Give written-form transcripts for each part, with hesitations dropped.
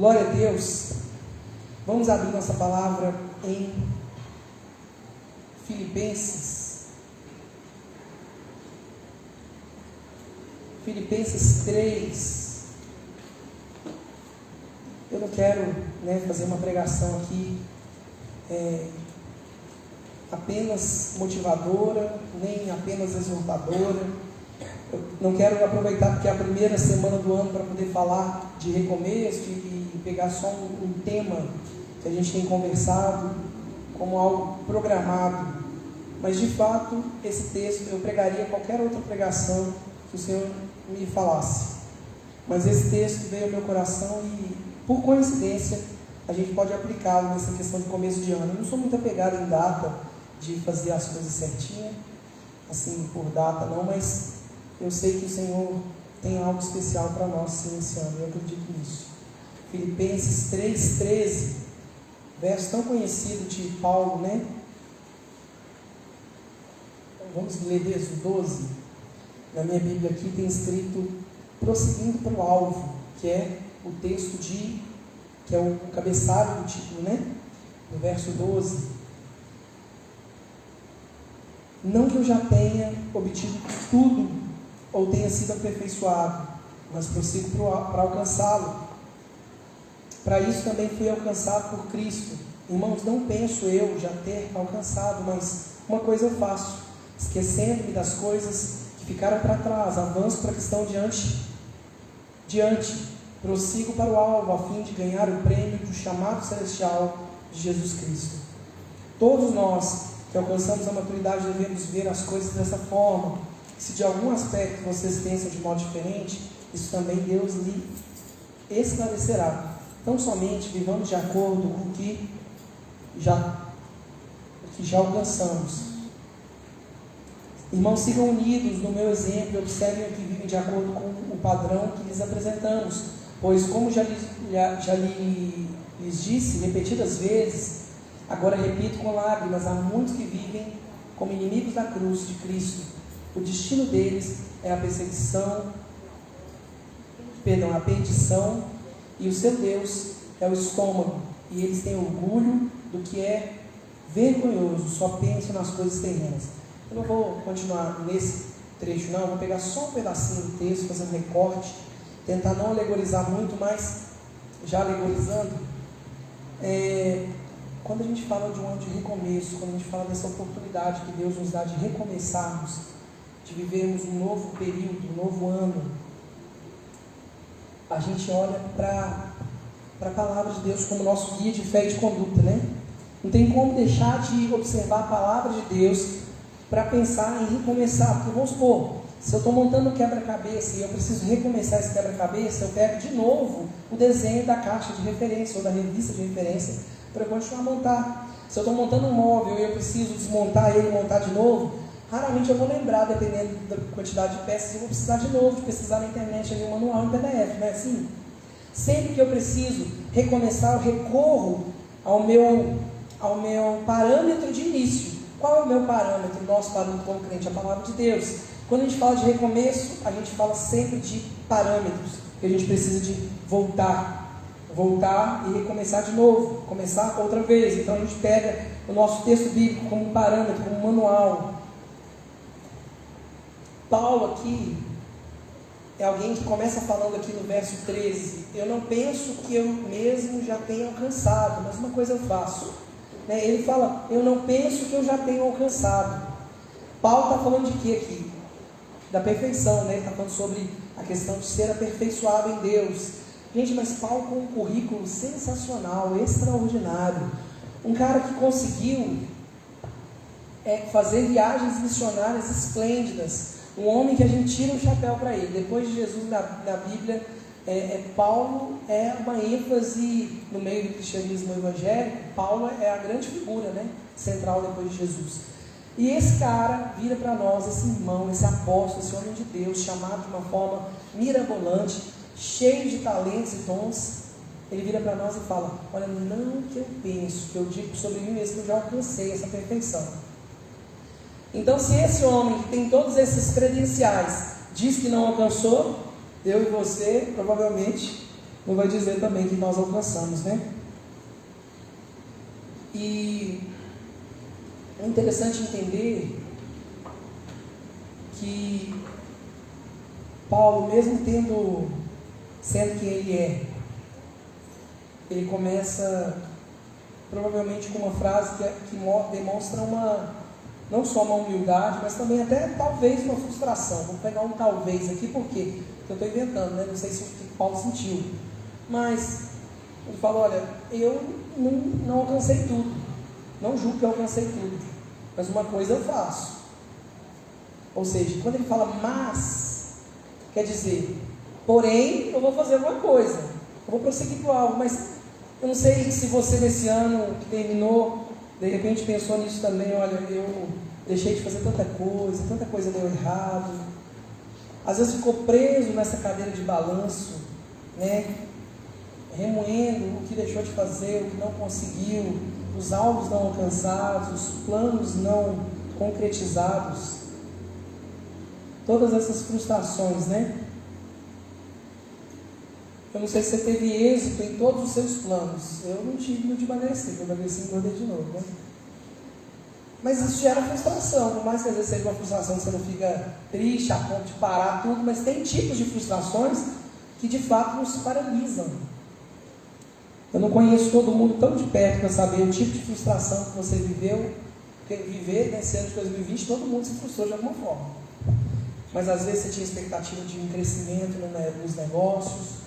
Glória a Deus. Vamos abrir nossa palavra em Filipenses 3. Eu não quero fazer uma pregação aqui apenas motivadora, nem apenas exortadora. Eu não quero aproveitar porque é a primeira semana do ano para poder falar de recomeço e pegar só um tema que a gente tem conversado como algo programado. Mas de fato, esse texto eu pregaria qualquer outra pregação que o Senhor me falasse. Mas esse texto veio ao meu coração e, por coincidência, a gente pode aplicá-lo nessa questão de começo de ano. Eu não sou muito apegado em data de fazer as coisas certinho, assim, por data não, mas eu sei que o Senhor tem algo especial para nós sim, esse ano, eu acredito nisso. Filipenses 3,13, verso tão conhecido de Paulo, né? Vamos ler desde o 12. Na minha Bíblia aqui tem escrito prosseguindo para o alvo, que é o texto que é o cabeçalho do título, né? No verso 12. Não que eu já tenha obtido tudo ou tenha sido aperfeiçoado, mas prossigo para alcançá-lo. Para isso também fui alcançado por Cristo. Irmãos, não penso eu já ter alcançado, mas uma coisa eu faço, esquecendo-me das coisas que ficaram para trás, avanço para a que estão diante, prossigo para o alvo, a fim de ganhar o prêmio do chamado celestial de Jesus Cristo. Todos nós que alcançamos a maturidade devemos ver as coisas dessa forma. Se de algum aspecto vocês pensam de modo diferente, isso também Deus lhe esclarecerá. Então somente vivamos de acordo com o que já alcançamos. Irmãos, sigam unidos no meu exemplo e observem o que vivem de acordo com o padrão que lhes apresentamos, pois como já lhes disse repetidas vezes, agora repito com lágrimas, há muitos que vivem como inimigos da cruz de Cristo. O destino deles é a perdição, e o seu Deus é o estômago, e eles têm orgulho do que é vergonhoso, só pensam nas coisas terrenas. Eu não vou continuar nesse trecho não, vou pegar só um pedacinho do texto, fazer um recorte, tentar não alegorizar muito, mas já alegorizando, quando a gente fala de um ano de recomeço, quando a gente fala dessa oportunidade que Deus nos dá de recomeçarmos, de vivermos um novo período, um novo ano, a gente olha para a palavra de Deus como nosso guia de fé e de conduta, né? Não tem como deixar de observar a palavra de Deus para pensar em recomeçar, porque vamos supor, se eu estou montando um quebra-cabeça e eu preciso recomeçar esse quebra-cabeça, eu pego de novo o desenho da caixa de referência ou da revista de referência para eu continuar a montar. Se eu estou montando um móvel e eu preciso desmontar ele e montar de novo, raramente eu vou lembrar, dependendo da quantidade de peças, eu vou precisar de novo, de pesquisar na internet ali um manual em PDF, não é assim? Sempre que eu preciso recomeçar, eu recorro ao meu parâmetro de início. Qual é o meu parâmetro, o nosso parâmetro como crente? A palavra de Deus. Quando a gente fala de recomeço, a gente fala sempre de parâmetros, que a gente precisa de voltar e recomeçar de novo, começar outra vez. Então a gente pega o nosso texto bíblico como um parâmetro, como um manual. Paulo aqui é alguém que começa falando aqui no verso 13, eu não penso que eu mesmo já tenha alcançado, mas uma coisa eu faço. Ele fala, eu não penso que eu já tenho alcançado. Paulo está falando de quê aqui? Da perfeição, né? Ele está falando sobre a questão de ser aperfeiçoado em Deus. Gente, mas Paulo com um currículo sensacional, extraordinário. Um cara que conseguiu fazer viagens missionárias esplêndidas. Um homem que a gente tira o chapéu para ele. Depois de Jesus na Bíblia, Paulo é uma ênfase no meio do cristianismo evangélico. Paulo é a grande figura, né, central depois de Jesus. E esse cara vira para nós, esse irmão, esse apóstolo, esse homem de Deus, chamado de uma forma mirabolante, cheio de talentos e dons. Ele vira para nós e fala, olha, não que eu penso, que eu digo sobre mim mesmo, que eu já alcancei essa perfeição. Então, se esse homem que tem todos esses credenciais diz que não alcançou, eu e você provavelmente não vai dizer também que nós alcançamos, né? E é interessante entender que Paulo, mesmo sendo quem ele é, ele começa provavelmente com uma frase que demonstra não só uma humildade, mas também até talvez uma frustração. Vou pegar um talvez aqui, porque eu estou inventando, né? Não sei se o que Paulo sentiu, mas ele fala: olha, eu não alcancei tudo, não julgo que eu alcancei tudo, mas uma coisa eu faço. Ou seja, quando ele fala mas, quer dizer, porém eu vou fazer alguma coisa, eu vou prosseguir para algo. Mas eu não sei se você nesse ano que terminou, de repente pensou nisso também. Olha, eu deixei de fazer tanta coisa deu errado. Às vezes ficou preso nessa cadeira de balanço, né? Remoendo o que deixou de fazer, o que não conseguiu, os alvos não alcançados, os planos não concretizados. Todas essas frustrações, né? Eu não sei se você teve êxito em todos os seus planos. Eu não tive, não te emagreci, eu emagreci e engordei de novo, né? Mas isso gera frustração, por mais que às vezes seja uma frustração que você não fica triste a ponto de parar tudo, mas tem tipos de frustrações que de fato nos paralisam. Eu não conheço todo mundo tão de perto para saber o tipo de frustração que você viveu, porque viver nesse ano de 2020, todo mundo se frustrou de alguma forma. Mas às vezes você tinha expectativa de um crescimento nos negócios,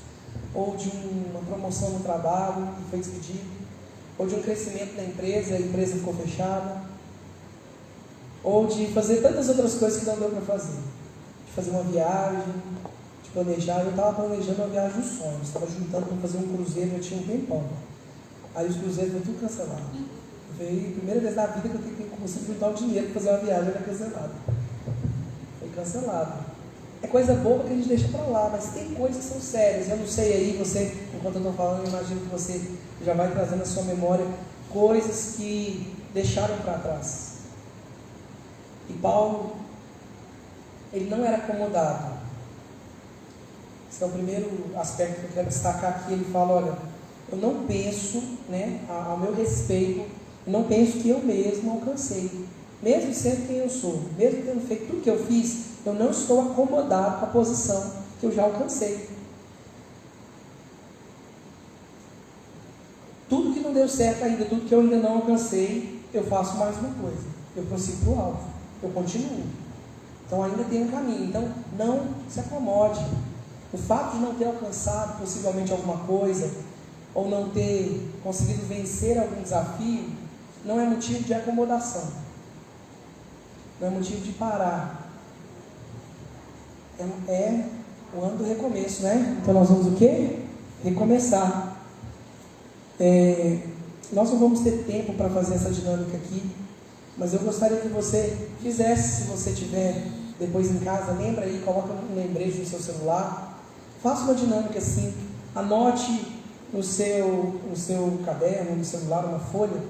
ou de uma promoção no trabalho e foi despedido, ou de um crescimento na empresa, a empresa ficou fechada, ou de fazer tantas outras coisas que não deu para fazer, de fazer uma viagem, de planejar. Eu estava planejando uma viagem dos sonhos, estava juntando para fazer um cruzeiro, eu tinha um tempão, aí os cruzeiros foram tudo cancelados. Foi a primeira vez na vida que eu consegui juntar um dinheiro para fazer uma viagem, era cancelado, foi cancelado. É coisa boba que a gente deixa para lá, mas tem coisas que são sérias. Eu não sei aí, você, enquanto eu estou falando, eu imagino que você já vai trazendo na sua memória coisas que deixaram para trás. E Paulo, ele não era acomodado. Esse é o primeiro aspecto que eu quero destacar aqui. Ele fala: olha, eu não penso, né, ao meu respeito, não penso que eu mesmo alcancei. Mesmo sendo quem eu sou, mesmo tendo feito tudo que eu fiz, eu não estou acomodado com a posição que eu já alcancei. Tudo que não deu certo ainda, tudo que eu ainda não alcancei, eu faço mais uma coisa. Eu prossigo para o alvo, eu continuo. Então ainda tem um caminho. Então não se acomode. O fato de não ter alcançado possivelmente alguma coisa, ou não ter conseguido vencer algum desafio, não é motivo de acomodação. Não é motivo de parar. É o ano do recomeço, né? Então nós vamos o quê? Recomeçar. Nós não vamos ter tempo para fazer essa dinâmica aqui, mas eu gostaria que você fizesse, se você tiver depois em casa, lembra aí, coloca um lembrete no seu celular, faça uma dinâmica assim, anote no seu caderno, no celular, uma folha,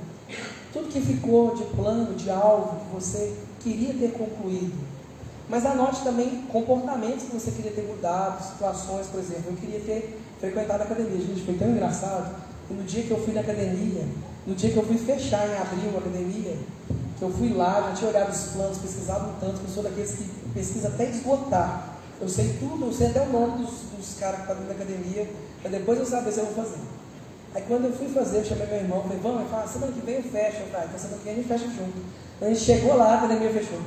tudo que ficou de plano, de alvo que você queria ter concluído. Mas anote também comportamentos que você queria ter mudado, situações. Por exemplo, eu queria ter frequentado a academia. Gente, foi tão engraçado que no dia que eu fui na academia, no dia que eu fui fechar em abril a academia, que eu fui lá, já tinha olhado os planos, pesquisado um tanto, que eu sou daqueles que pesquisa até esgotar. Eu sei tudo, eu sei até o nome dos caras que estão dentro da academia, para depois eu saber se eu vou fazer. Aí quando eu fui fazer, eu chamei meu irmão, falei: vamos, ele falou: semana que vem eu fecho. Eu falei: então semana que vem a gente fecha junto. Então a gente chegou lá, a academia fechou.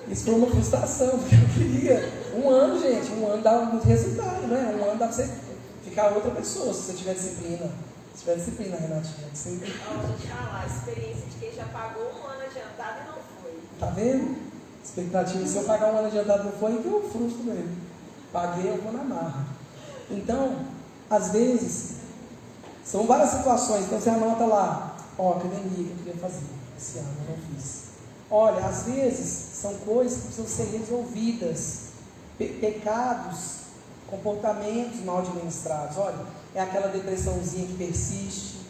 Isso foi uma frustração, porque eu queria um ano, gente, um ano dá muito resultado, né? Um ano dá para você ficar outra pessoa, se você tiver disciplina. Se tiver disciplina, Renatinha. Você... Deixa eu te falar, a experiência de quem já pagou um ano adiantado e não foi. Tá vendo? Expectativa, se eu pagar um ano adiantado e não foi, então eu frustro mesmo. Paguei, eu vou na marra. Então, às vezes, são várias situações. Então você anota lá: academia que eu queria fazer esse ano, eu não fiz. Olha, às vezes são coisas que precisam ser resolvidas, pecados, comportamentos mal administrados. Olha, é aquela depressãozinha que persiste,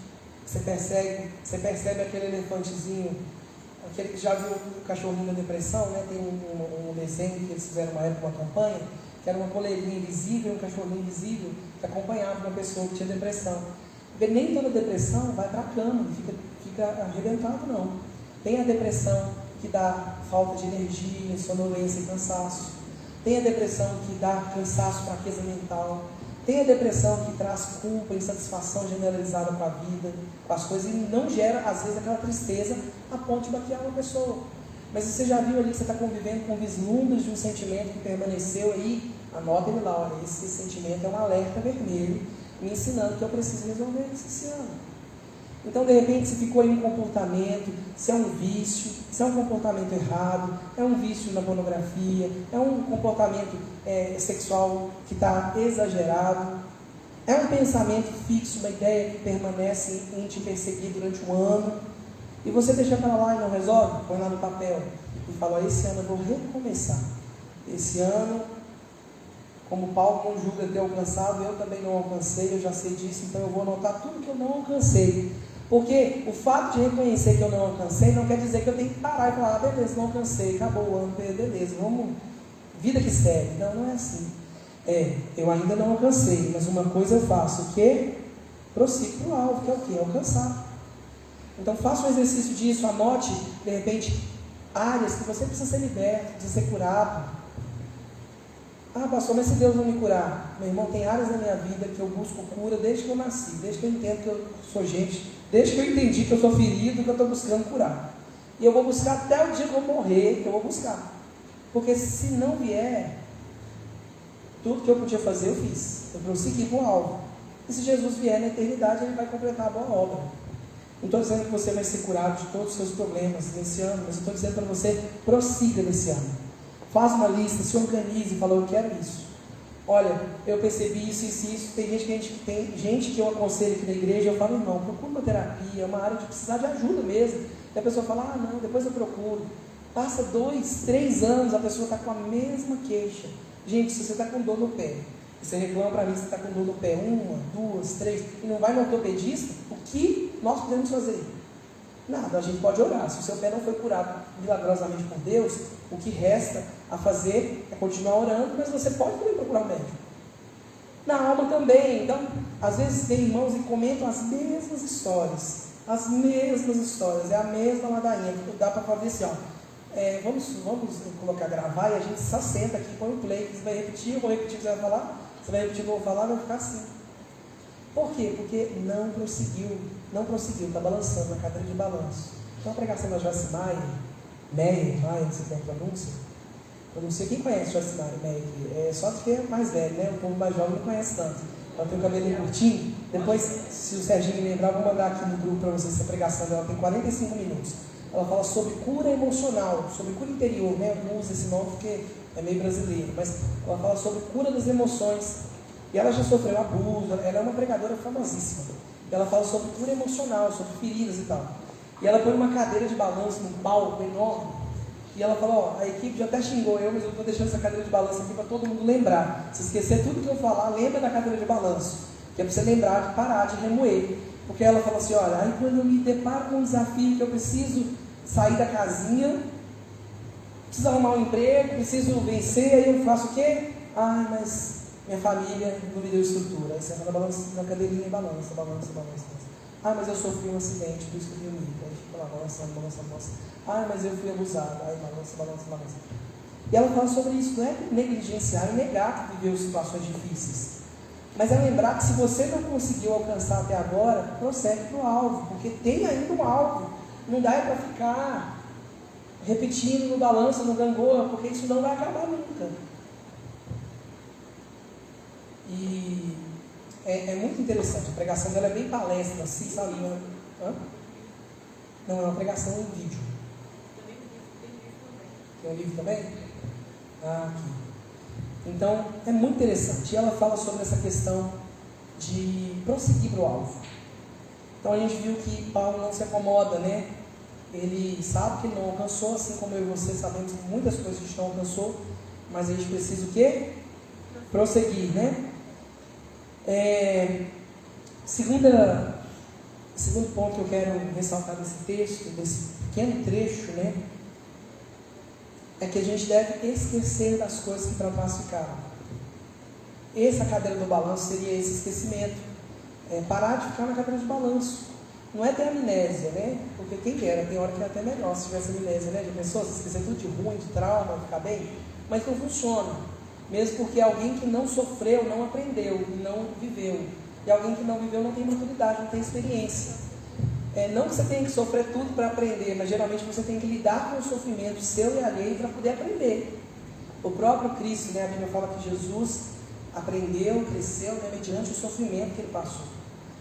você percebe aquele elefantezinho, aquele que já viu o cachorrinho da depressão, né? Tem um desenho que eles fizeram uma época, uma campanha, que era uma coleirinha invisível, um cachorrinho invisível, que acompanhava uma pessoa que tinha depressão. Porque nem toda depressão vai para a cama, fica arrebentado, não. Tem a depressão que dá falta de energia, sonolência e cansaço. Tem a depressão que dá cansaço, fraqueza mental. Tem a depressão que traz culpa, insatisfação generalizada com a vida, com as coisas, e não gera, às vezes, aquela tristeza a ponto de baquear uma pessoa. Mas você já viu ali que você está convivendo com vislumbres de um sentimento que permaneceu aí? Anota ele lá, olha, esse sentimento é um alerta vermelho, me ensinando que eu preciso resolver isso esse ano. Então, de repente, se ficou aí um comportamento, se é um vício, se é um comportamento errado, é um vício na pornografia, é um comportamento sexual que está exagerado, é um pensamento fixo, uma ideia que permanece em te perseguir durante um ano, e você deixa para lá e não resolve, põe lá no papel e fala, esse ano eu vou recomeçar. Esse ano, como Paulo não julga ter alcançado, eu também não alcancei, eu já sei disso, então eu vou anotar tudo que eu não alcancei. Porque o fato de reconhecer que eu não alcancei não quer dizer que eu tenho que parar e falar, beleza, não alcancei, acabou o ano, beleza, vamos, vida que segue. Não, não é assim. Eu ainda não alcancei, mas uma coisa eu faço, o quê? Prossigo para o alvo, que é o quê? Alcançar. Então faça um exercício disso, anote, de repente, áreas que você precisa ser liberto, precisa ser curado. Ah, pastor, mas se Deus não me curar? Meu irmão, tem áreas da minha vida que eu busco cura desde que eu nasci, desde que eu entendo que eu sou gente, desde que eu entendi que eu sou ferido e que eu estou buscando curar. E eu vou buscar até o dia que eu morrer, eu vou buscar. Porque se não vier, tudo que eu podia fazer eu fiz. Eu prossegui para o alvo. E se Jesus vier na eternidade, Ele vai completar a boa obra. Não estou dizendo que você vai ser curado de todos os seus problemas nesse ano, mas eu estou dizendo para você, prossiga nesse ano. Faz uma lista, se organize e fala, eu quero isso. Olha, eu percebi isso, isso, isso. Tem gente que eu aconselho aqui na igreja, eu falo, irmão, procura uma terapia, uma área de precisar de ajuda mesmo. E a pessoa fala, ah não, depois eu procuro. Passa 2, 3 anos, a pessoa está com a mesma queixa. Gente, se você está com dor no pé, e você reclama para mim que você está com dor no pé, 1, 2, 3, e não vai no ortopedista, o que nós podemos fazer? Nada, a gente pode orar. Se o seu pé não foi curado milagrosamente por Deus, o que resta a fazer é continuar orando, mas você pode também procurar um médico. Na alma também. Então, às vezes tem irmãos que comentam as mesmas histórias. As mesmas histórias, é a mesma ladainha. Dá para fazer assim, ó. Vamos colocar, gravar, e a gente só senta aqui, põe o play, você vai repetir, eu vou repetir o que você vai falar, você vai repetir o que eu vou falar, vai ficar assim. Por quê? Porque não prosseguiu, está balançando na cadeira de balanço. Então a pregação da Joyce Meyer, você tem a pronúncia? Pronuncia, quem conhece Joyce Meyer? Só que é mais velho, né? O povo mais jovem não conhece tanto. Ela tem um cabelinho curtinho. Depois, se o Serginho me lembrar, eu vou mandar aqui no grupo para vocês essa pregação dela, tem 45 minutos. Ela fala sobre cura emocional, sobre cura interior, né? Eu não uso esse nome porque é meio brasileiro, mas ela fala sobre cura das emoções. E ela já sofreu abuso, ela é uma pregadora famosíssima. E ela fala sobre cura emocional, sobre feridas e tal. E ela põe uma cadeira de balanço num palco enorme. E ela fala, a equipe já até xingou eu, mas eu estou deixando essa cadeira de balanço aqui para todo mundo lembrar. Se esquecer tudo que eu falar, lembra da cadeira de balanço. Que é para você lembrar de parar de remoer. Porque ela fala assim, olha, aí quando eu me deparo com um desafio que eu preciso sair da casinha, preciso arrumar um emprego, preciso vencer, aí eu faço o quê? Mas minha família não me deu estrutura. Aí você anda na cadeirinha e balança. Mas eu sofri um acidente, por isso que eu vim. Aí fica lá, balançando. Mas eu fui abusado. Aí balança. E ela fala sobre isso, não é negligenciar e negar que viveu situações difíceis. Mas é lembrar que se você não conseguiu alcançar até agora, prossegue para o alvo, porque tem ainda um alvo. Não dá para ficar repetindo no balanço, no gangorra, porque isso não vai acabar nunca. E é muito interessante, a pregação dela é bem palestra, assim, sabe? Não, é uma pregação em vídeo. Tem um livro também? Aqui. Então, é muito interessante. E ela fala sobre essa questão de prosseguir para o alvo. Então, a gente viu que Paulo não se acomoda, né? Ele sabe que ele não alcançou, assim como eu e você sabemos que muitas coisas a gente não alcançou, mas a gente precisa o quê? Prosseguir, né? Segundo ponto que eu quero ressaltar desse texto, desse pequeno trecho, né? É que a gente deve esquecer das coisas que para trás ficaram. essa cadeira do balanço seria esse esquecimento. Parar de ficar na cadeira de balanço. Não é ter amnésia, né? Porque quem dera, tem hora que é até melhor se tivesse amnésia, né? Já pensou? Se esquecer tudo de ruim, de trauma, ficar bem? Mas não funciona. Mesmo porque alguém que não sofreu, não aprendeu e não viveu. E alguém que não viveu não tem maturidade, não tem experiência. Não que você tenha que sofrer tudo para aprender, mas geralmente você tem que lidar com o sofrimento seu e alheio para poder aprender. O próprio Cristo, né? A Bíblia fala que Jesus aprendeu, cresceu, né, mediante o sofrimento que ele passou.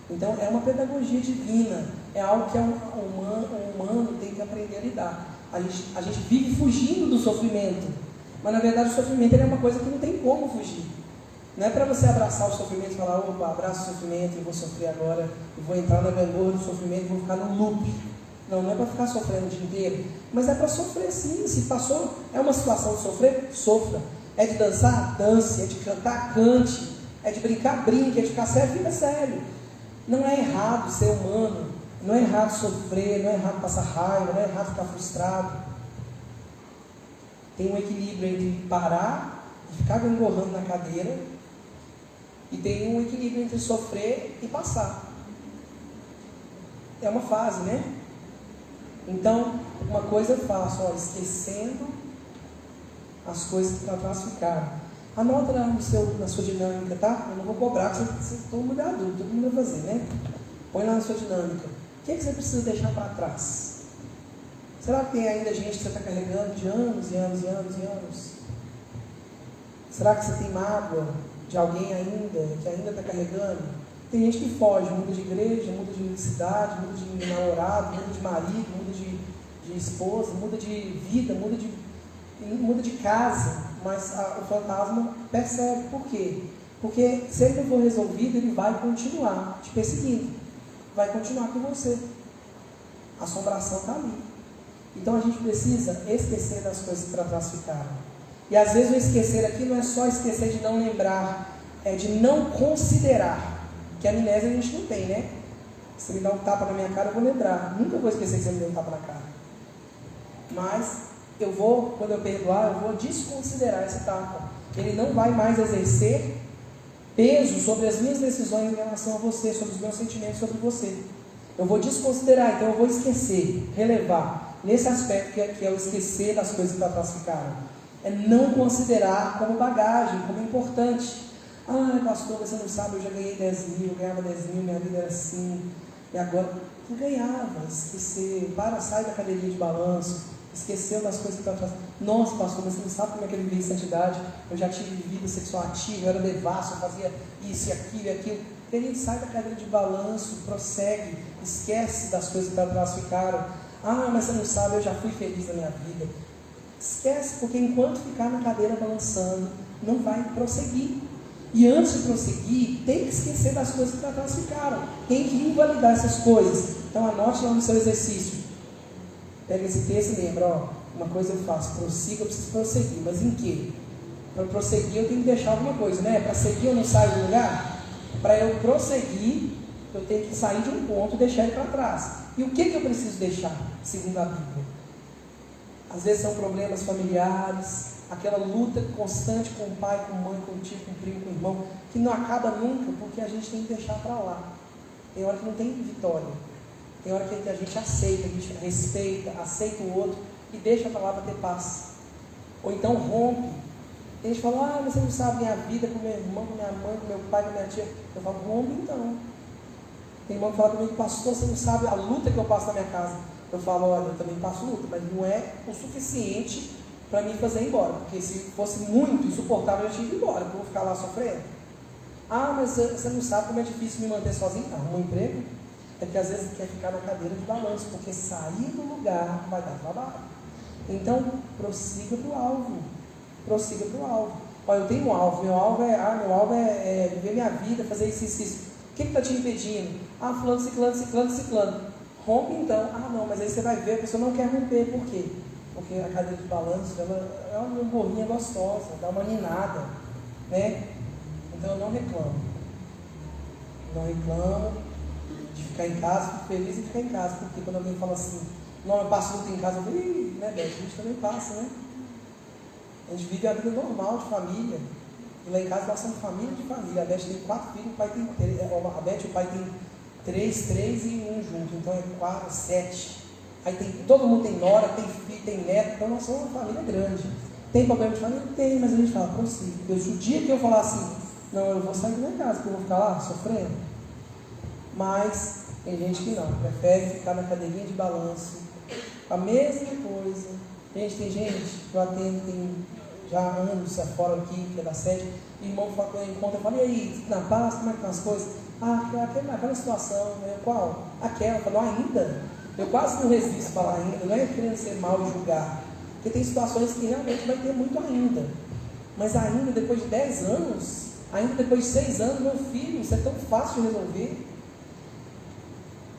Então é uma pedagogia divina, é algo que o humano tem que aprender a lidar. A gente vive fugindo do sofrimento, mas na verdade o sofrimento é uma coisa que não tem como fugir. Não é para você abraçar o sofrimento e falar, opa, abraço o sofrimento, eu vou sofrer agora, eu vou entrar na gangorra do sofrimento, vou ficar no loop. Não é para ficar sofrendo o dia inteiro, mas é para sofrer sim. Se passou, é uma situação de sofrer, sofra. É de dançar, dance. É de cantar, cante. É de brincar, brinque. É de ficar sério, fica sério. Não é errado ser humano, não é errado sofrer, não é errado passar raiva, não é errado ficar frustrado. Tem um equilíbrio entre parar e ficar gangorrando na cadeira, e tem um equilíbrio entre sofrer e passar. É uma fase, né? Então, uma coisa eu faço, esquecendo as coisas que para trás ficaram. Anota na sua dinâmica, tá? Eu não vou cobrar, todo mundo é adulto, todo mundo vai fazer, né? Põe lá na sua dinâmica. O que é que você precisa deixar para trás? Será que tem ainda gente que você está carregando de anos e anos e anos e anos? Será que você tem mágoa de alguém ainda, que ainda está carregando? Tem gente que foge, muda de igreja, muda de cidade, muda de namorado, muda de marido, muda de esposa, muda de vida, muda de casa, mas o fantasma persegue. Por quê? Porque se ele não for resolvido, ele vai continuar te perseguindo, vai continuar com você. A assombração está ali. Então a gente precisa esquecer das coisas que para trás ficaram. E às vezes o esquecer aqui não é só esquecer de não lembrar, é de não considerar. Que amnésia a gente não tem, né? Se você me dá um tapa na minha cara, eu vou lembrar. Nunca vou esquecer que você me deu um tapa na cara. Mas quando eu perdoar, eu vou desconsiderar esse tapa. Ele não vai mais exercer peso sobre as minhas decisões em relação a você, sobre os meus sentimentos sobre você. Eu vou desconsiderar, então eu vou esquecer, relevar. Nesse aspecto que é o esquecer das coisas que para trás ficaram. É não considerar como bagagem, como importante. Pastor, você não sabe, eu já ganhei 10 mil, eu ganhava 10 mil, minha vida era assim, e agora não ganhava, esquecer, sai da cadeirinha de balanço, esqueceu das coisas que para trás. Nossa, pastor, mas você não sabe como é que eu vivi em santidade, eu já tive vida sexual ativa, eu era devasso, eu fazia isso e aquilo e aquilo. Querido, sai da cadeira de balanço, prossegue, esquece das coisas que para trás ficaram. Mas você não sabe, eu já fui feliz na minha vida. Esquece, porque enquanto ficar na cadeira balançando, não vai prosseguir. E antes de prosseguir, tem que esquecer das coisas que para trás ficaram. Tem que invalidar essas coisas. Então anote lá no seu exercício. Pega esse texto e lembra, uma coisa eu faço, prossiga, eu preciso prosseguir. Mas em quê? Para prosseguir eu tenho que deixar alguma coisa, né? Para seguir eu não saio do lugar. Para eu prosseguir, eu tenho que sair de um ponto e deixar ele para trás. E o que eu preciso deixar, segundo a Bíblia? Às vezes são problemas familiares, aquela luta constante com o pai, com a mãe, com o tio, com o primo, com o irmão, que não acaba nunca, porque a gente tem que deixar para lá. Tem hora que não tem vitória, tem hora que a gente aceita, a gente respeita, aceita o outro e deixa para lá para ter paz. Ou então rompe. Tem gente que fala, você não sabe minha vida com meu irmão, com minha mãe, com meu pai, com minha tia. Eu falo, rompe então. Tem irmão que fala comigo, pastor, você não sabe a luta que eu passo na minha casa. Eu falo, olha, eu também passo luta, mas não é o suficiente para mim fazer ir embora, porque se fosse muito insuportável eu tinha ido embora, porque eu vou ficar lá sofrendo. Mas você não sabe como é difícil me manter sozinho. Um emprego é que às vezes quer ficar na cadeira de balanço, porque sair do lugar vai dar trabalho. Então, prossiga para o alvo. Prossiga para o alvo. Olha, eu tenho um alvo, meu alvo é viver minha vida, fazer isso. O que está te impedindo? Fulano, ciclano. Rompe então. Não, mas aí você vai ver, a pessoa não quer romper, por quê? Porque a cadeira de balanço, ela é uma borrinha gostosa, dá uma ninada, né? Então eu não reclamo. Não reclamo de ficar em casa, fico feliz em ficar em casa, porque quando alguém fala assim, não, eu passo luta em casa, eu falo, né, Beth? A gente também passa, né? A gente vive a vida normal de família. E lá em casa nós somos família de família. A Beth tem 4 filhos, o pai tem 3. A Beth e o pai tem 3 e 1 junto. Então é 4, 7. Aí todo mundo tem nora, tem filho, tem neto. Então nós somos uma família grande. Tem problema de família? Tem, mas a gente fala, consigo. Porque o dia que eu falar assim, não, eu vou sair da minha casa, porque eu vou ficar lá sofrendo. Mas tem gente que não, prefere ficar na cadeirinha de balanço, a mesma coisa. Gente, tem gente que eu atendo, tem já anos afora aqui, que é da sede, e o irmão fala quando eu encontro, eu falo, e aí, na paz, como é que estão as coisas? Ah, aquela situação, né? Qual? Aquela, eu falo, ainda? Eu quase não resisto a falar ainda, não é querendo ser mal e julgar, porque tem situações que realmente vai ter muito ainda. Mas ainda depois de 10 anos, ainda depois de 6 anos, meu filho, isso é tão fácil de resolver.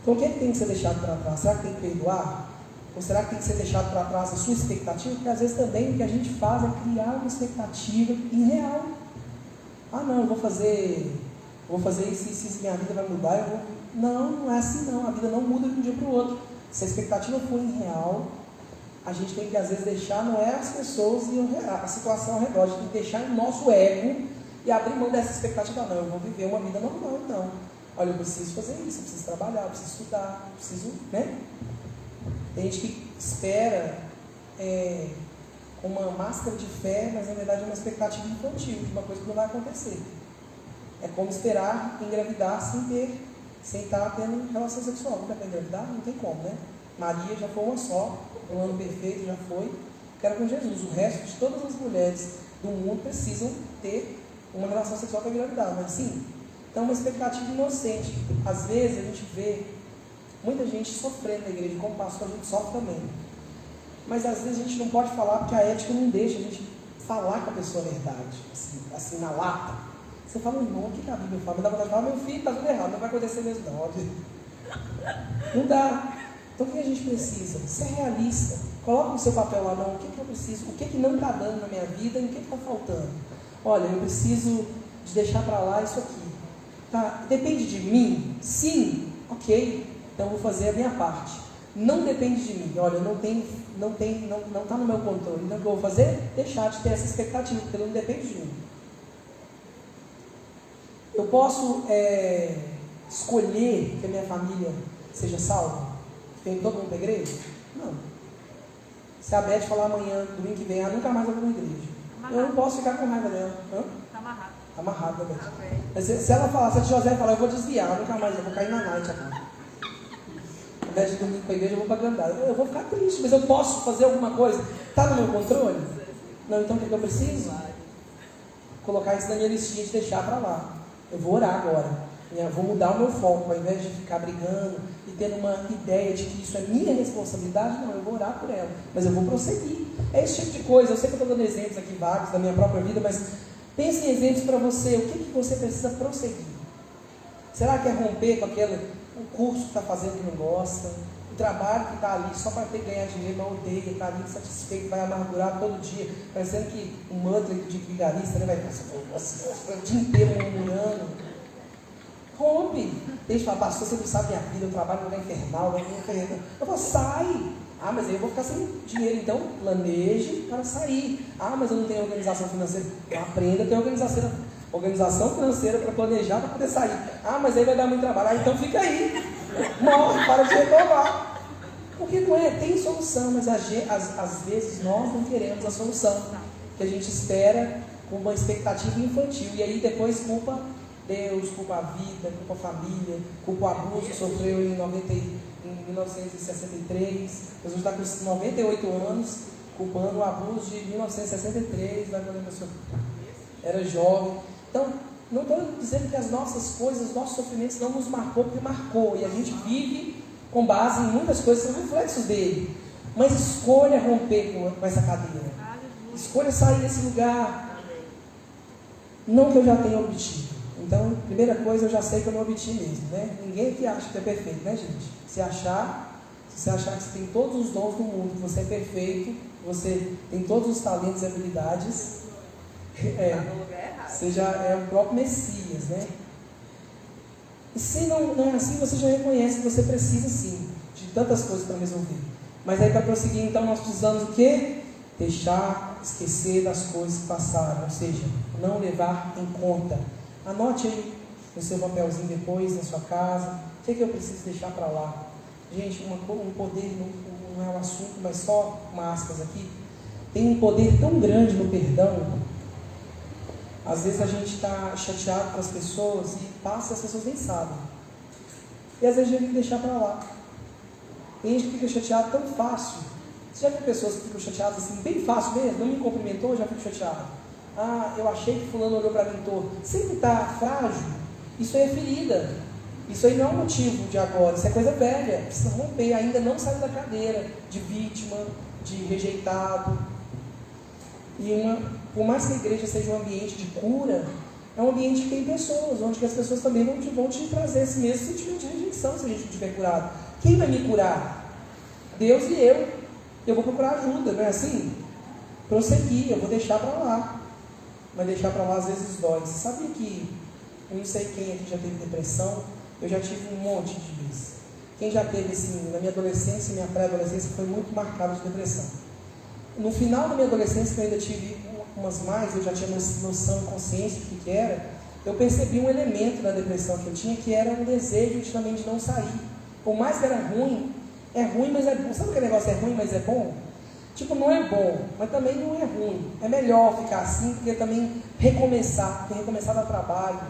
Então o que é que tem que ser deixado para trás? Será que tem que perdoar? Ou será que tem que ser deixado para trás a sua expectativa? Porque às vezes também o que a gente faz é criar uma expectativa irreal. Ah não, eu vou fazer isso, minha vida vai mudar, Não é assim não, a vida não muda de um dia para o outro. Se a expectativa for irreal, a gente tem que às vezes deixar, não é as pessoas e a situação ao redor, a gente tem que deixar o nosso ego e abrir mão dessa expectativa. Não, eu vou viver uma vida normal então. Olha, eu preciso fazer isso, eu preciso trabalhar, eu preciso estudar, eu preciso, né? Tem gente que espera com uma máscara de fé, mas na verdade é uma expectativa infantil, de uma coisa que não vai acontecer. É como esperar engravidar sem estar tendo relação sexual. Não dá para engravidar? Não tem como, né? Maria já foi uma só, o ano perfeito já foi, que era com Jesus. O resto de todas as mulheres do mundo precisam ter uma relação sexual para engravidar, não é assim? Então, uma expectativa inocente. Às vezes a gente vê muita gente sofrendo na igreja, como pastor a gente sofre também. Mas às vezes a gente não pode falar porque a ética não deixa a gente falar com a pessoa a verdade, assim na lata. Você fala, irmão, o que a Bíblia fala? Mas dá vontade de falar, meu filho, está tudo errado, não vai acontecer mesmo não. Não dá. Então o que a gente precisa? Ser realista. Coloca no seu papel lá, não, o que eu preciso, o que não está dando na minha vida e o que está faltando. Olha, eu preciso de deixar para lá isso aqui. Tá, depende de mim? Sim, ok, então vou fazer a minha parte. Não depende de mim, olha, não está no meu controle. Então o que eu vou fazer? Deixar de ter essa expectativa, porque não depende de mim. Eu posso escolher que a minha família seja salva? Vem todo mundo para a igreja? Não. Se a Beth falar amanhã, domingo que vem, nunca mais eu vou na igreja. Amarrado. Eu não posso ficar com raiva dela. Está amarrado. Amarrado, né, Beth? Mas se ela falar, se a José falar, eu vou desviar, nunca mais, eu vou cair na night agora. Ao invés de domingo para a igreja, eu vou para a grandada. Eu vou ficar triste, mas eu posso fazer alguma coisa? Está no meu controle? Não, então o que eu preciso? Colocar isso na minha listinha de deixar para lá. Eu vou orar agora. Eu vou mudar o meu foco, ao invés de ficar brigando e tendo uma ideia de que isso é minha responsabilidade, não, eu vou orar por ela, mas eu vou prosseguir. É esse tipo de coisa. Eu sei que eu estou dando exemplos aqui vários da minha própria vida, mas pense em exemplos para você. O que você precisa prosseguir? Será que é romper com o curso que está fazendo que não gosta, o trabalho que está ali só para ter que ganhar dinheiro, mas odeia, está ali insatisfeito, vai amargurar todo dia, parecendo que o mantra de vigarista, né, vai o dia inteiro murmurando? Rompe. Deixa eu falar, pastor, você não sabe minha vida, eu trabalho no lugar infernal, eu falo, sai. Ah, mas aí eu vou ficar sem dinheiro, então planeje para sair. Ah, mas eu não tenho organização financeira. Aprenda a ter organização financeira para planejar, para poder sair. Ah, mas aí vai dar muito trabalho. Ah, então fica aí. Morre, para de reclamar. Porque não é, tem solução, mas às vezes nós não queremos a solução. Que a gente espera com uma expectativa infantil. E aí depois culpa Deus, culpa a vida, culpa a família, culpa o abuso que sofreu em 1963. Jesus está com 98 anos, culpando o abuso de 1963, quando ele era jovem. Então, não estou dizendo que as nossas coisas, os nossos sofrimentos não nos marcou, porque marcou. E a gente vive com base em muitas coisas, são reflexos dele. Mas escolha romper com essa cadeira. Escolha sair desse lugar. Não que eu já tenha obtido. Então, primeira coisa, eu já sei que eu não obti mesmo, né? Ninguém aqui acha que é perfeito, né, gente? Se você achar que você tem todos os dons do mundo, que você é perfeito, você tem todos os talentos e habilidades, você já é o próprio Messias, né? E se não é assim, você já reconhece que você precisa sim de tantas coisas para resolver. Mas aí para prosseguir, então, nós precisamos o quê? Deixar esquecer das coisas que passaram, ou seja, não levar em conta. Anote aí no seu papelzinho depois, na sua casa, o que eu preciso deixar para lá. Gente, um poder, não é um assunto, mas só uma aspas aqui, tem um poder tão grande no perdão. Às vezes a gente está chateado com as pessoas e passa e as pessoas nem sabem. E às vezes a gente tem que deixar para lá. Tem gente que fica chateado tão fácil. Você já viu pessoas que ficam chateadas assim, bem fácil mesmo? Não me cumprimentou, eu já fico chateado. Ah, eu achei que fulano olhou para mim todo. Sempre está frágil. Isso aí é ferida. Isso aí não é um motivo de agora. Isso é coisa velha. Precisa romper. Ainda não saiu da cadeira de vítima, de rejeitado. E por mais que a igreja seja um ambiente de cura, é um ambiente que tem pessoas, onde que as pessoas também vão te trazer esse mesmo sentimento de rejeição se a gente não estiver curado. Quem vai me curar? Deus e eu. Eu vou procurar ajuda, não é assim? Prosseguir, eu vou deixar para lá. Mas deixar para lá às vezes dói. Você sabia que, eu não sei quem aqui já teve depressão, eu já tive um monte de vezes. Quem já teve assim, na minha adolescência, minha pré-adolescência foi muito marcada de depressão. No final da minha adolescência, que eu ainda tive umas mais, eu já tinha noção e consciência do que era, eu percebi um elemento da depressão que eu tinha, que era um desejo também de não sair. Por mais que era ruim, é ruim, mas é bom. Sabe aquele negócio é ruim, mas é bom? Tipo, não é bom, mas também não é ruim. É melhor ficar assim, porque também recomeçar, porque recomeçar dá trabalho.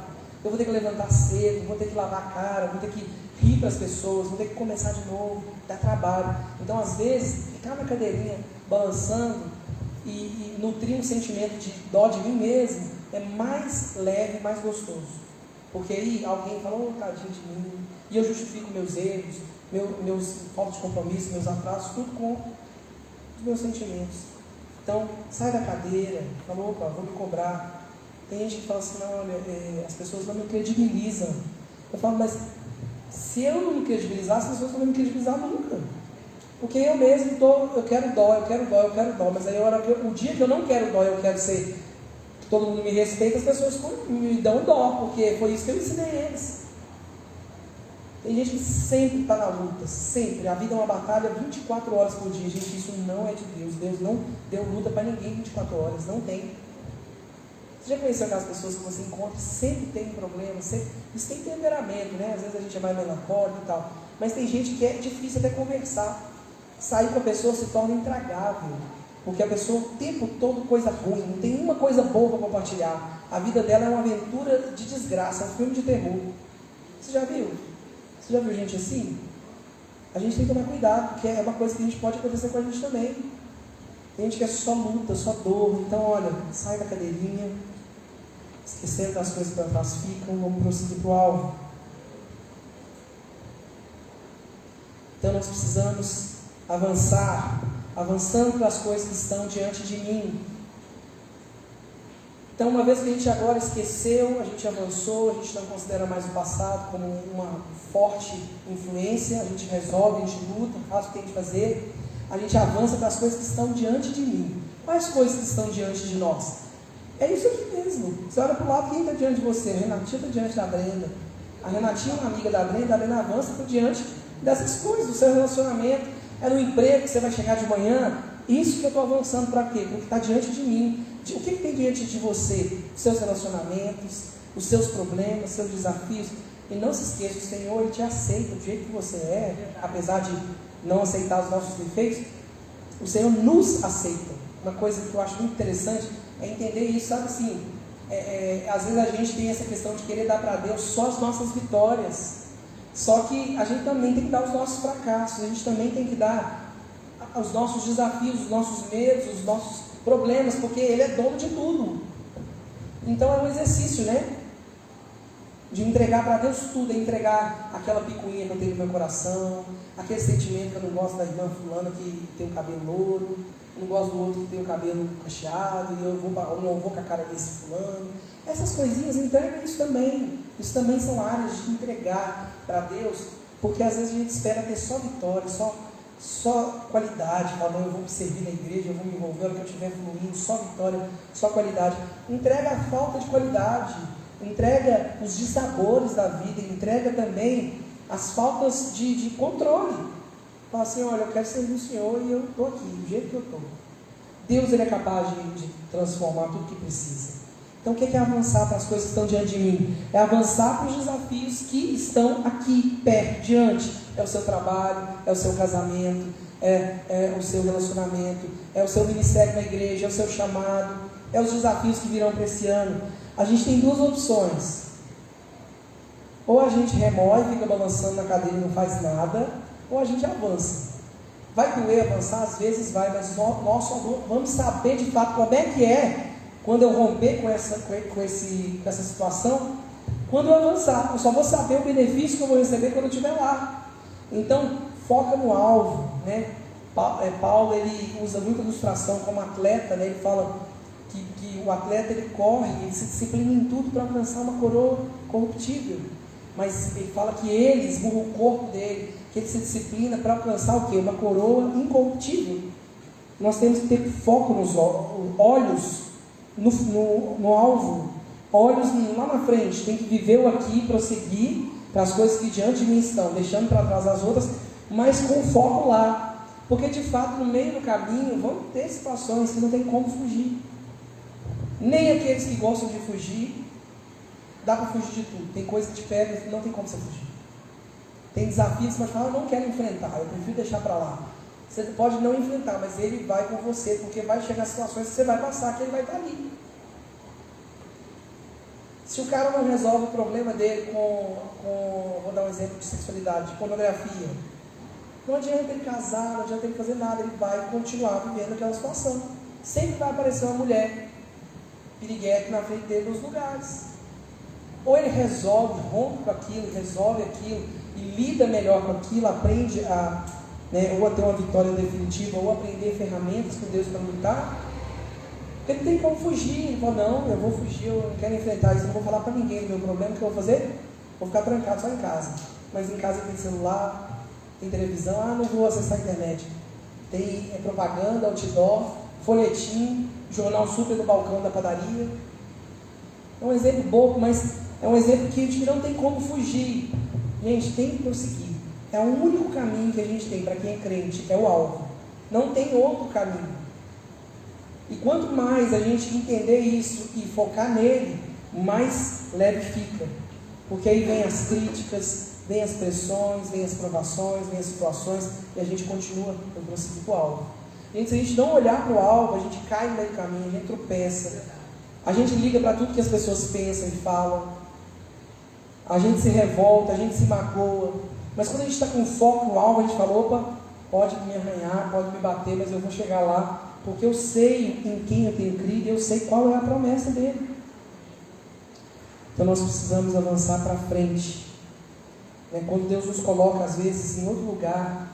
Eu vou ter que levantar cedo, vou ter que lavar a cara, vou ter que rir para as pessoas, vou ter que começar de novo, dá trabalho. Então, às vezes, ficar na cadeirinha, balançando e nutrir um sentimento de dó de mim mesmo, é mais leve, mais gostoso. Porque aí alguém fala, oh, tadinho de mim, e eu justifico meus erros, meus faltas de compromisso, meus atrasos, tudo com os meus sentimentos. Então, sai da cadeira, fala, opa, vou me cobrar. Tem gente que fala assim, não, olha, as pessoas não me credibilizam. Eu falo, mas se eu não me credibilizar, as pessoas não vão me credibilizar nunca. Porque eu mesmo eu quero dó, mas aí o dia que eu não quero dó, eu quero ser, que todo mundo me respeita, as pessoas me dão dó, porque foi isso que eu ensinei eles. Tem gente que sempre está na luta, sempre. A vida é uma batalha 24 horas por dia. Gente, isso não é de Deus. Deus não deu luta para ninguém 24 horas, não tem. Você já conheceu aquelas pessoas que você encontra, sempre tem problema, sempre... Isso tem temperamento, né? Às vezes a gente é mais melancólico e tal. Mas tem gente que é difícil até conversar. Sair com a pessoa se torna intragável. Porque a pessoa o tempo todo coisa ruim, não tem uma coisa boa para compartilhar. A vida dela é uma aventura de desgraça, é um filme de terror. Você já viu? Você já viu gente assim? A gente tem que tomar cuidado, porque é uma coisa que a gente pode acontecer com a gente também. Tem gente que é só luta, só dor. Então, olha, sai da cadeirinha, esquecendo das coisas que para trás ficam, vamos prosseguir para o alvo. Então, nós precisamos avançar, avançando para as coisas que estão diante de mim. Então, uma vez que a gente agora esqueceu, a gente avançou, a gente não considera mais o passado como uma forte influência, a gente resolve, a gente luta, faz o que tem que fazer, a gente avança para as coisas que estão diante de mim. Quais coisas que estão diante de nós? É isso aqui mesmo. Você olha para o lado, quem está diante de você? A Renatinha está diante da Brenda. A Renatinha é uma amiga da Brenda avança por diante dessas coisas, do seu relacionamento. É no emprego que você vai chegar de manhã. Isso que eu estou avançando para quê? Porque está diante de mim. O que tem diante de você? Os seus relacionamentos, os seus problemas, os seus desafios. E não se esqueça, o Senhor Ele te aceita do jeito que você é, apesar de não aceitar os nossos defeitos. O Senhor nos aceita. Uma coisa que eu acho muito interessante é entender isso, sabe assim, às vezes a gente tem essa questão de querer dar para Deus só as nossas vitórias. Só que a gente também tem que dar os nossos fracassos, a gente também tem que dar os nossos desafios, os nossos medos, os nossos problemas, porque Ele é dono de tudo. Então é um exercício, né? De entregar para Deus tudo, é entregar aquela picuinha que eu tenho no meu coração, aquele sentimento que eu não gosto da irmã fulana que tem o cabelo louro, eu não gosto do outro que tem o cabelo cacheado, e eu não vou com a cara desse fulano. Essas coisinhas, entrega isso também. Isso também são áreas de entregar para Deus, porque às vezes a gente espera ter só vitória, só qualidade, fala, eu vou servir na igreja, eu vou me envolver, no que eu estiver fluindo, só vitória, só qualidade. Entrega a falta de qualidade, entrega os dissabores da vida, entrega também as faltas de controle. Fala assim, olha, eu quero servir o Senhor e eu estou aqui, do jeito que eu estou. Deus ele é capaz de transformar tudo que precisa. Então o que é avançar para as coisas que estão diante de mim? É avançar para os desafios que estão aqui, perto, diante. É o seu trabalho, é o seu casamento, é o seu relacionamento, é o seu ministério na igreja, é o seu chamado, é os desafios que virão para esse ano. A gente tem duas opções. Ou a gente remói, fica balançando na cadeira e não faz nada, ou a gente avança. Vai doer avançar? Às vezes vai, mas nós só vamos saber de fato como é que é quando eu romper com essa situação, quando eu avançar. Eu só vou saber o benefício que eu vou receber quando eu estiver lá. Então, foca no alvo, né? Paulo ele usa muita ilustração como atleta, né? Ele fala que o atleta ele corre, ele se disciplina em tudo para alcançar uma coroa corruptível. Mas ele fala que ele esmurra o corpo dele, que ele se disciplina para alcançar o quê? Uma coroa incorruptível. Nós temos que ter foco nos olhos no alvo, olhos lá na frente. Tem que viver o aqui, prosseguir para as coisas que diante de mim estão, deixando para trás as outras, mas com foco lá. Porque de fato no meio do caminho vão ter situações que não tem como fugir. Nem aqueles que gostam de fugir, dá para fugir de tudo. Tem coisa que te pega e não tem como você fugir. Tem desafios que você fala, eu não quero enfrentar, eu prefiro deixar para lá. Você pode não enfrentar, mas ele vai com você, porque vai chegar situações que você vai passar, que ele vai estar ali. Se o cara não resolve o problema dele vou dar um exemplo de sexualidade, de pornografia, não adianta ele casar, não adianta ele fazer nada, ele vai continuar vivendo aquela situação. Sempre vai aparecer uma mulher piriguete na frente dele nos lugares. Ou ele resolve, rompe com aquilo, resolve aquilo e lida melhor com aquilo, aprende ou a ter uma vitória definitiva, ou aprender ferramentas com Deus para lutar. Ele tem como fugir. Ele fala, não, eu vou fugir, eu não quero enfrentar isso, não vou falar para ninguém do meu problema. O que eu vou fazer? Vou ficar trancado só em casa. Mas em casa tem celular, tem televisão, não vou acessar a internet. Tem propaganda, outdoor, folhetim, jornal super no balcão da padaria. É um exemplo bobo, mas é um exemplo que a gente não tem como fugir. Gente, tem que prosseguir. É o único caminho que a gente tem para quem é crente, é o alvo. Não tem outro caminho. E quanto mais a gente entender isso e focar nele, mais leve fica. Porque aí vem as críticas, vem as pressões, vem as provações, vem as situações, e a gente continua prosseguir para o alvo. Gente, se a gente não olhar para o alvo, a gente cai no meio do caminho, a gente tropeça. A gente liga para tudo que as pessoas pensam e falam. A gente se revolta, a gente se magoa. Mas quando a gente está com foco no alvo, a gente fala, opa, pode me arranhar, pode me bater, mas eu vou chegar lá, porque eu sei em quem eu tenho crido e eu sei qual é a promessa dele. Então nós precisamos avançar para frente. Quando Deus nos coloca às vezes em outro lugar,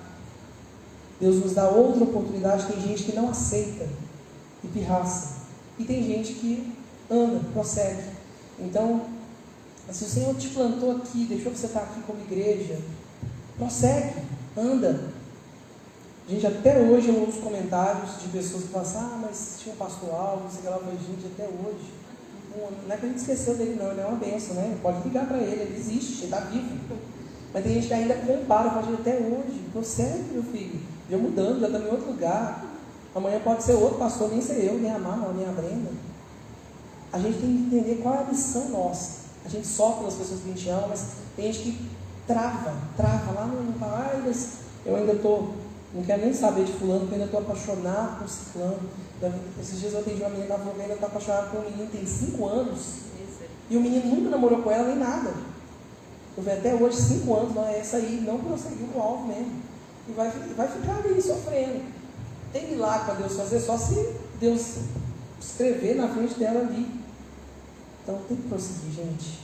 Deus nos dá outra oportunidade. Tem gente que não aceita e pirraça, e tem gente que anda, prossegue. Então, se o Senhor te plantou aqui, deixou você estar aqui como igreja, prossegue, anda. Gente, até hoje eu ouço comentários de pessoas que falam assim, mas tinha um pastor Alves, não sei o que lá, eu falei, gente, até hoje, não é que a gente esqueceu dele não, ele é uma bênção, né? Pode ligar para ele existe, ele está vivo. Mas tem gente que ainda compara, fala, até hoje, prossegue, meu filho, já mudando, já estamos em outro lugar. Amanhã pode ser outro pastor, nem ser eu, nem a Marla, nem a Brenda. A gente tem que entender qual é a missão nossa. A gente sofre pelas pessoas que a gente ama, mas tem gente que trava lá no mas eu ainda não quero nem saber de fulano, porque eu ainda estou apaixonado por ciclano. Esses dias eu atendi uma menina que falou que ainda está apaixonada por um menino que tem 5 anos, e o menino nunca namorou com ela, nem nada. Eu falei, até hoje, 5 anos, não é essa aí, não prosseguiu com o alvo mesmo. E vai ficar ali sofrendo. Tem milagre para Deus fazer, só se Deus escrever na frente dela ali. Então tem que prosseguir, gente.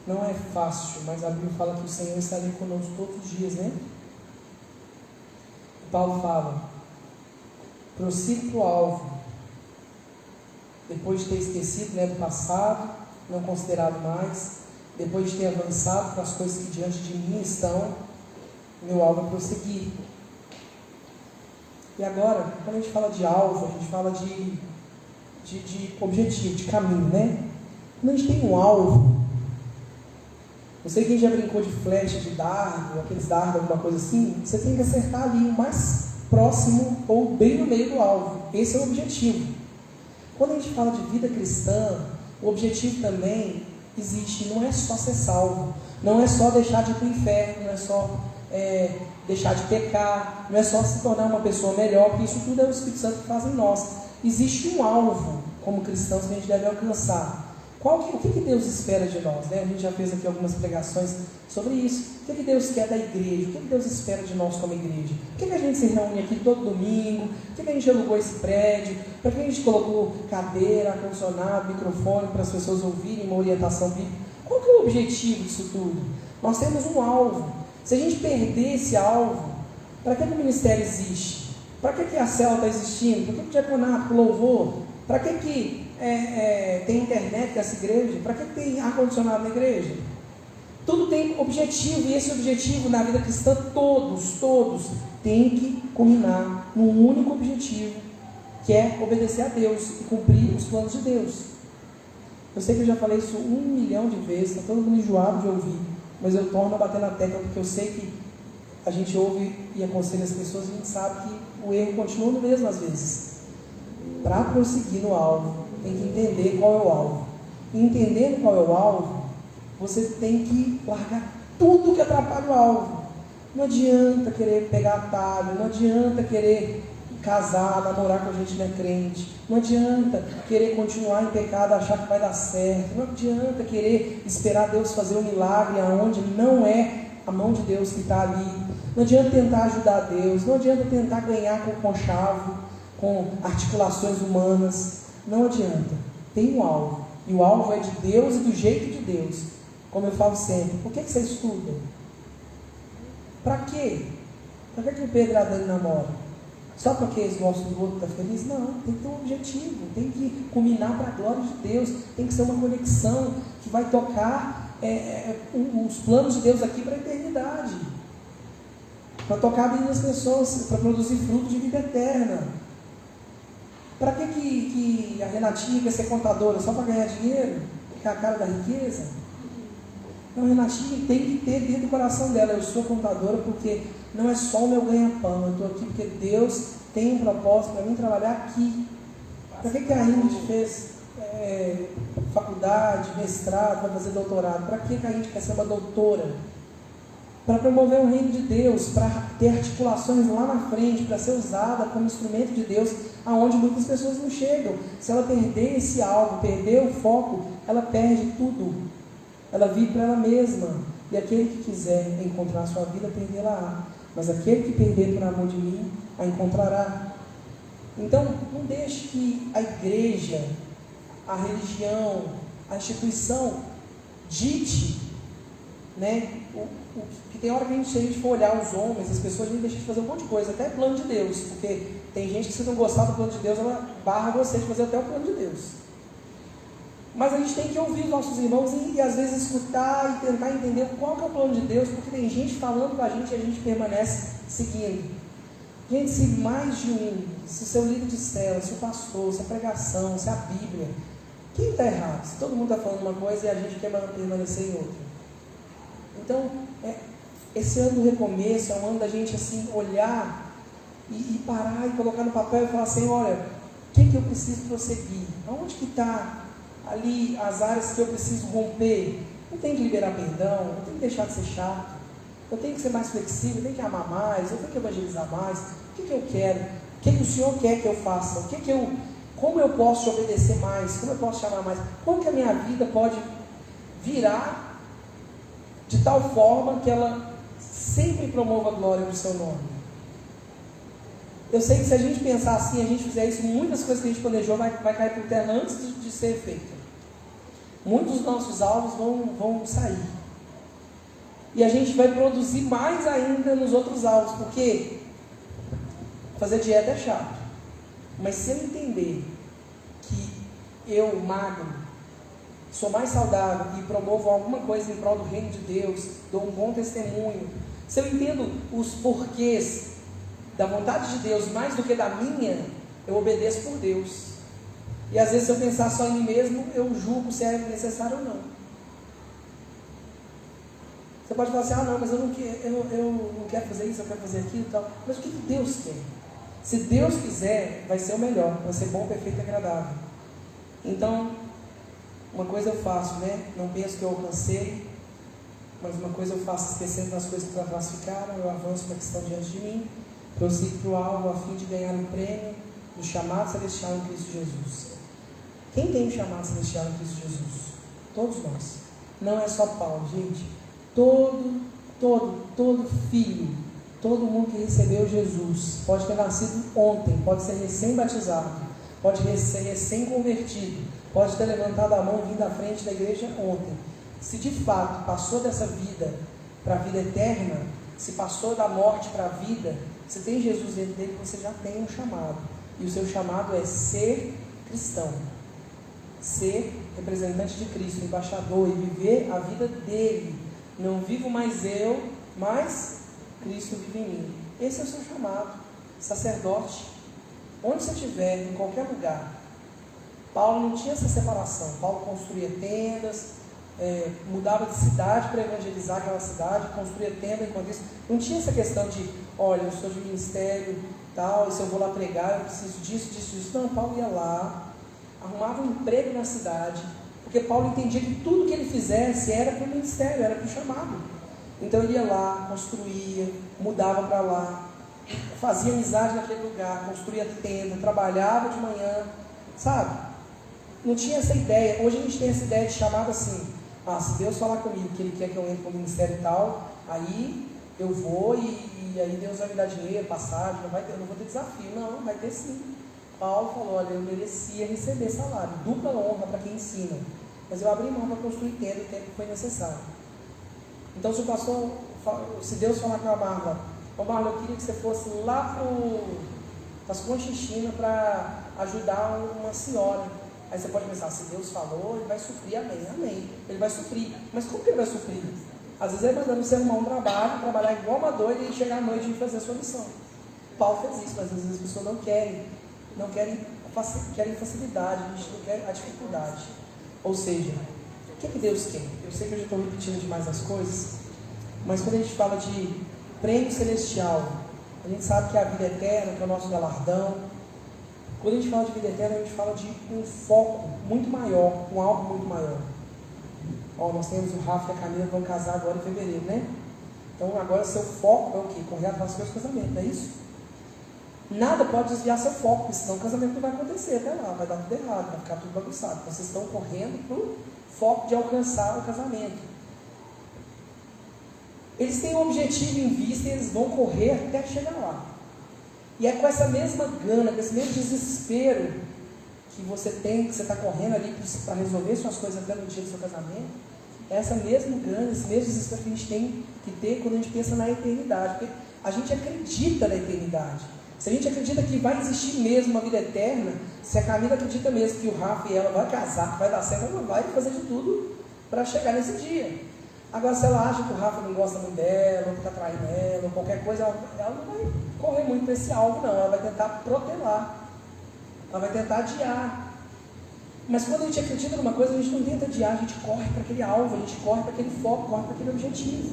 Não é fácil, mas a Bíblia fala que o Senhor está ali conosco todos os dias, né? Paulo fala, prossiga para o alvo, depois de ter esquecido do passado, não considerado mais, depois de ter avançado para as coisas que diante de mim estão, meu alvo é prosseguir. E agora, quando a gente fala de alvo, a gente fala de objetivo, de caminho, né? Quando a gente tem um alvo, não sei quem já brincou de flecha, de dardo, aqueles dardos, alguma coisa assim, você tem que acertar ali o mais próximo ou bem no meio do alvo. Esse é o objetivo. Quando a gente fala de vida cristã, o objetivo também existe, não é só ser salvo, não é só deixar de ir para o inferno, não é só deixar de pecar, não é só se tornar uma pessoa melhor, porque isso tudo é o Espírito Santo que faz em nós. Existe um alvo como cristãos que a gente deve alcançar. O que Deus espera de nós? Né? A gente já fez aqui algumas pregações sobre isso. O que Deus quer da igreja? O que Deus espera de nós como igreja? Por que a gente se reúne aqui todo domingo? Por que a gente alugou esse prédio? Por que a gente colocou cadeira, ar-condicionado, microfone para as pessoas ouvirem uma orientação bíblica? Qual que é o objetivo disso tudo? Nós temos um alvo. Se a gente perder esse alvo, para que o ministério existe? Para que a célula está existindo? Para que o diaconato, o louvor? Para que tem internet nessa igreja? Para que tem ar-condicionado na igreja? Tudo tem objetivo, e esse objetivo na vida cristã, todos têm que culminar num único objetivo, que é obedecer a Deus e cumprir os planos de Deus. Eu sei que eu já falei isso 1 milhão de vezes, está todo mundo enjoado de ouvir, mas eu torno a bater na tecla, porque eu sei que a gente ouve e aconselha as pessoas, e a gente sabe que o erro continua no mesmo às vezes. Para prosseguir no alvo, tem que entender qual é o alvo. E entendendo qual é o alvo, você tem que largar tudo que atrapalha o alvo. Não adianta querer pegar atalho, não adianta querer casar, namorar com a gente que não é crente, não adianta querer continuar em pecado, achar que vai dar certo, não adianta querer esperar Deus fazer um milagre aonde não é a mão de Deus que está ali, não adianta tentar ajudar Deus, não adianta tentar ganhar com conchavo, com articulações humanas, não adianta. Tem um alvo, e o alvo é de Deus e do jeito de Deus. Como eu falo sempre, por que você estuda? Para quê? Para que o Pedro e a Dani namoram? Só porque eles gostam do outro, está feliz? Não, tem que ter um objetivo, tem que culminar para a glória de Deus, tem que ser uma conexão que vai tocar os planos de Deus aqui para a eternidade, para tocar a vida das pessoas, para produzir fruto de vida eterna. Para que a Renatinha quer ser contadora? Só para ganhar dinheiro? Ficar a cara da riqueza? Não, a Renatinha tem que ter dentro do coração dela: eu sou contadora porque não é só o meu ganha-pão, eu estou aqui porque Deus tem um propósito para mim trabalhar aqui. Para que a Ingrid fez faculdade, mestrado, para fazer doutorado? Para que a gente quer ser uma doutora? Para promover o reino de Deus, para ter articulações lá na frente, para ser usada como instrumento de Deus, aonde muitas pessoas não chegam. Se ela perder esse alvo, perder o foco, ela perde tudo. Ela vive para ela mesma. E aquele que quiser encontrar a sua vida, perdê-la-á. Mas aquele que perder por amor de mim, a encontrará. Então, não deixe que a igreja, a religião, a instituição dite, né? Que tem hora que se a gente for olhar os homens, as pessoas, a gente deixa de fazer um monte de coisa, até plano de Deus, porque tem gente que, se não gostar do plano de Deus, ela barra você de fazer até o plano de Deus. Mas a gente tem que ouvir os nossos irmãos e às vezes escutar e tentar entender qual que é o plano de Deus, porque tem gente falando com a gente e a gente permanece seguindo. Gente, se mais de um, se o seu líder de célula, se o pastor, se a pregação, se a Bíblia, quem está errado? Se todo mundo está falando uma coisa e a gente quer permanecer em outra. Então, esse ano do recomeço é um ano da gente assim, olhar e parar e colocar no papel e falar assim: olha, o que eu preciso prosseguir? Aonde que está ali as áreas que eu preciso romper? Eu tenho que liberar perdão, eu tenho que deixar de ser chato, eu tenho que ser mais flexível, eu tenho que amar mais, eu tenho que evangelizar mais. O que eu quero? O que o Senhor quer que eu faça? Como eu posso te obedecer mais? Como eu posso te amar mais? Como que a minha vida pode virar de tal forma que ela sempre promova a glória do seu nome? Eu sei que se a gente pensar assim, a gente fizer isso, muitas coisas que a gente planejou vai cair por terra antes de ser feita. Muitos dos nossos alvos vão sair. E a gente vai produzir mais ainda nos outros alvos, porque fazer dieta é chato. Mas se eu entender que eu, magro, sou mais saudável e promovo alguma coisa em prol do reino de Deus, dou um bom testemunho, se eu entendo os porquês da vontade de Deus mais do que da minha, eu obedeço por Deus. E às vezes, se eu pensar só em mim mesmo, eu julgo se é necessário ou não. Você pode falar assim, não, mas eu não quero fazer isso, eu quero fazer aquilo e tal. Mas o que Deus quer? Se Deus quiser, vai ser o melhor, vai ser bom, perfeito e agradável. Então, uma coisa eu faço, né? Não penso que eu alcancei, mas uma coisa eu faço, esquecendo das coisas que para trás ficaram, eu avanço para que estão diante de mim, prossigo para o alvo a fim de ganhar um prêmio do chamado celestial em Cristo Jesus. Quem tem o chamado celestial em Cristo Jesus? Todos nós. Não é só Paulo, gente. Todo filho, todo mundo que recebeu Jesus, pode ter nascido ontem, pode ser recém-batizado, pode ser recém-convertido, pode ter levantado a mão e vindo à frente da igreja ontem. Se de fato passou dessa vida para a vida eterna, se passou da morte para a vida, se tem Jesus dentro dele, você já tem um chamado. E o seu chamado é ser cristão, ser representante de Cristo, embaixador, e viver a vida dele. Não vivo mais eu, mas Cristo vive em mim. Esse é o seu chamado, sacerdote. Onde você estiver, em qualquer lugar. Paulo não tinha essa separação. Paulo construía tendas, mudava de cidade para evangelizar aquela cidade, construía tenda enquanto isso. Não tinha essa questão de, olha, eu sou de ministério, tal, e se eu vou lá pregar, eu preciso disso. Não, Paulo ia lá, arrumava um emprego na cidade, porque Paulo entendia que tudo que ele fizesse era para o ministério, era para o chamado. Então ele ia lá, construía, mudava para lá, fazia amizade naquele lugar, construía tenda, trabalhava de manhã, sabe? Não tinha essa ideia. Hoje a gente tem essa ideia de chamado assim, se Deus falar comigo que Ele quer que eu entre no ministério e tal, aí eu vou e aí Deus vai me dar dinheiro, passagem, eu não vou ter desafio. Não, vai ter sim. Paulo falou, olha, eu merecia receber salário, dupla honra para quem ensina, mas eu abri mão para construir tenda o tempo que foi necessário. Então se Deus falar com a Marla, Marla, eu queria que você fosse lá para as Conchichinas para ajudar uma senhora. Aí você pode pensar, se Deus falou, Ele vai suprir, amém, Ele vai suprir. Mas como que Ele vai suprir? Às vezes Ele mandando você arrumar um trabalho, trabalhar igual uma doida e chegar à noite e fazer a sua missão. Paulo fez isso, mas às vezes as pessoas não querem facilidade, a gente não quer a dificuldade. Ou seja, o que Deus quer? Eu sei que eu já estou repetindo demais as coisas, mas quando a gente fala de prêmio celestial, a gente sabe que é a vida eterna, que é o nosso galardão. Quando a gente fala de vida eterna, a gente fala de um foco muito maior, um alvo muito maior. Nós temos o Rafa e a Camila que vão casar agora em fevereiro, né? Então agora seu foco é o quê? Correr atrás do seu casamento, não é isso? Nada pode desviar seu foco, porque senão o casamento não vai acontecer até lá, vai dar tudo errado, vai ficar tudo bagunçado. Então, vocês estão correndo para o foco de alcançar o casamento. Eles têm um objetivo em vista e eles vão correr até chegar lá. E é com essa mesma gana, com esse mesmo desespero que você tem, que você está correndo ali para resolver suas coisas até no dia do seu casamento, é essa mesma gana, esse mesmo desespero que a gente tem que ter quando a gente pensa na eternidade, porque a gente acredita na eternidade. Se a gente acredita que vai existir mesmo uma vida eterna, se a Camila acredita mesmo que o Rafa e ela vão casar, que vai dar certo, ela vai fazer de tudo para chegar nesse dia. Agora, se ela acha que o Rafa não gosta muito dela, ou que está traindo ela, ou qualquer coisa, ela não vai correr muito para esse alvo, não. Ela vai tentar protelar, ela vai tentar adiar. Mas quando a gente acredita numa coisa, a gente não tenta adiar, a gente corre para aquele alvo, a gente corre para aquele foco, corre para aquele objetivo.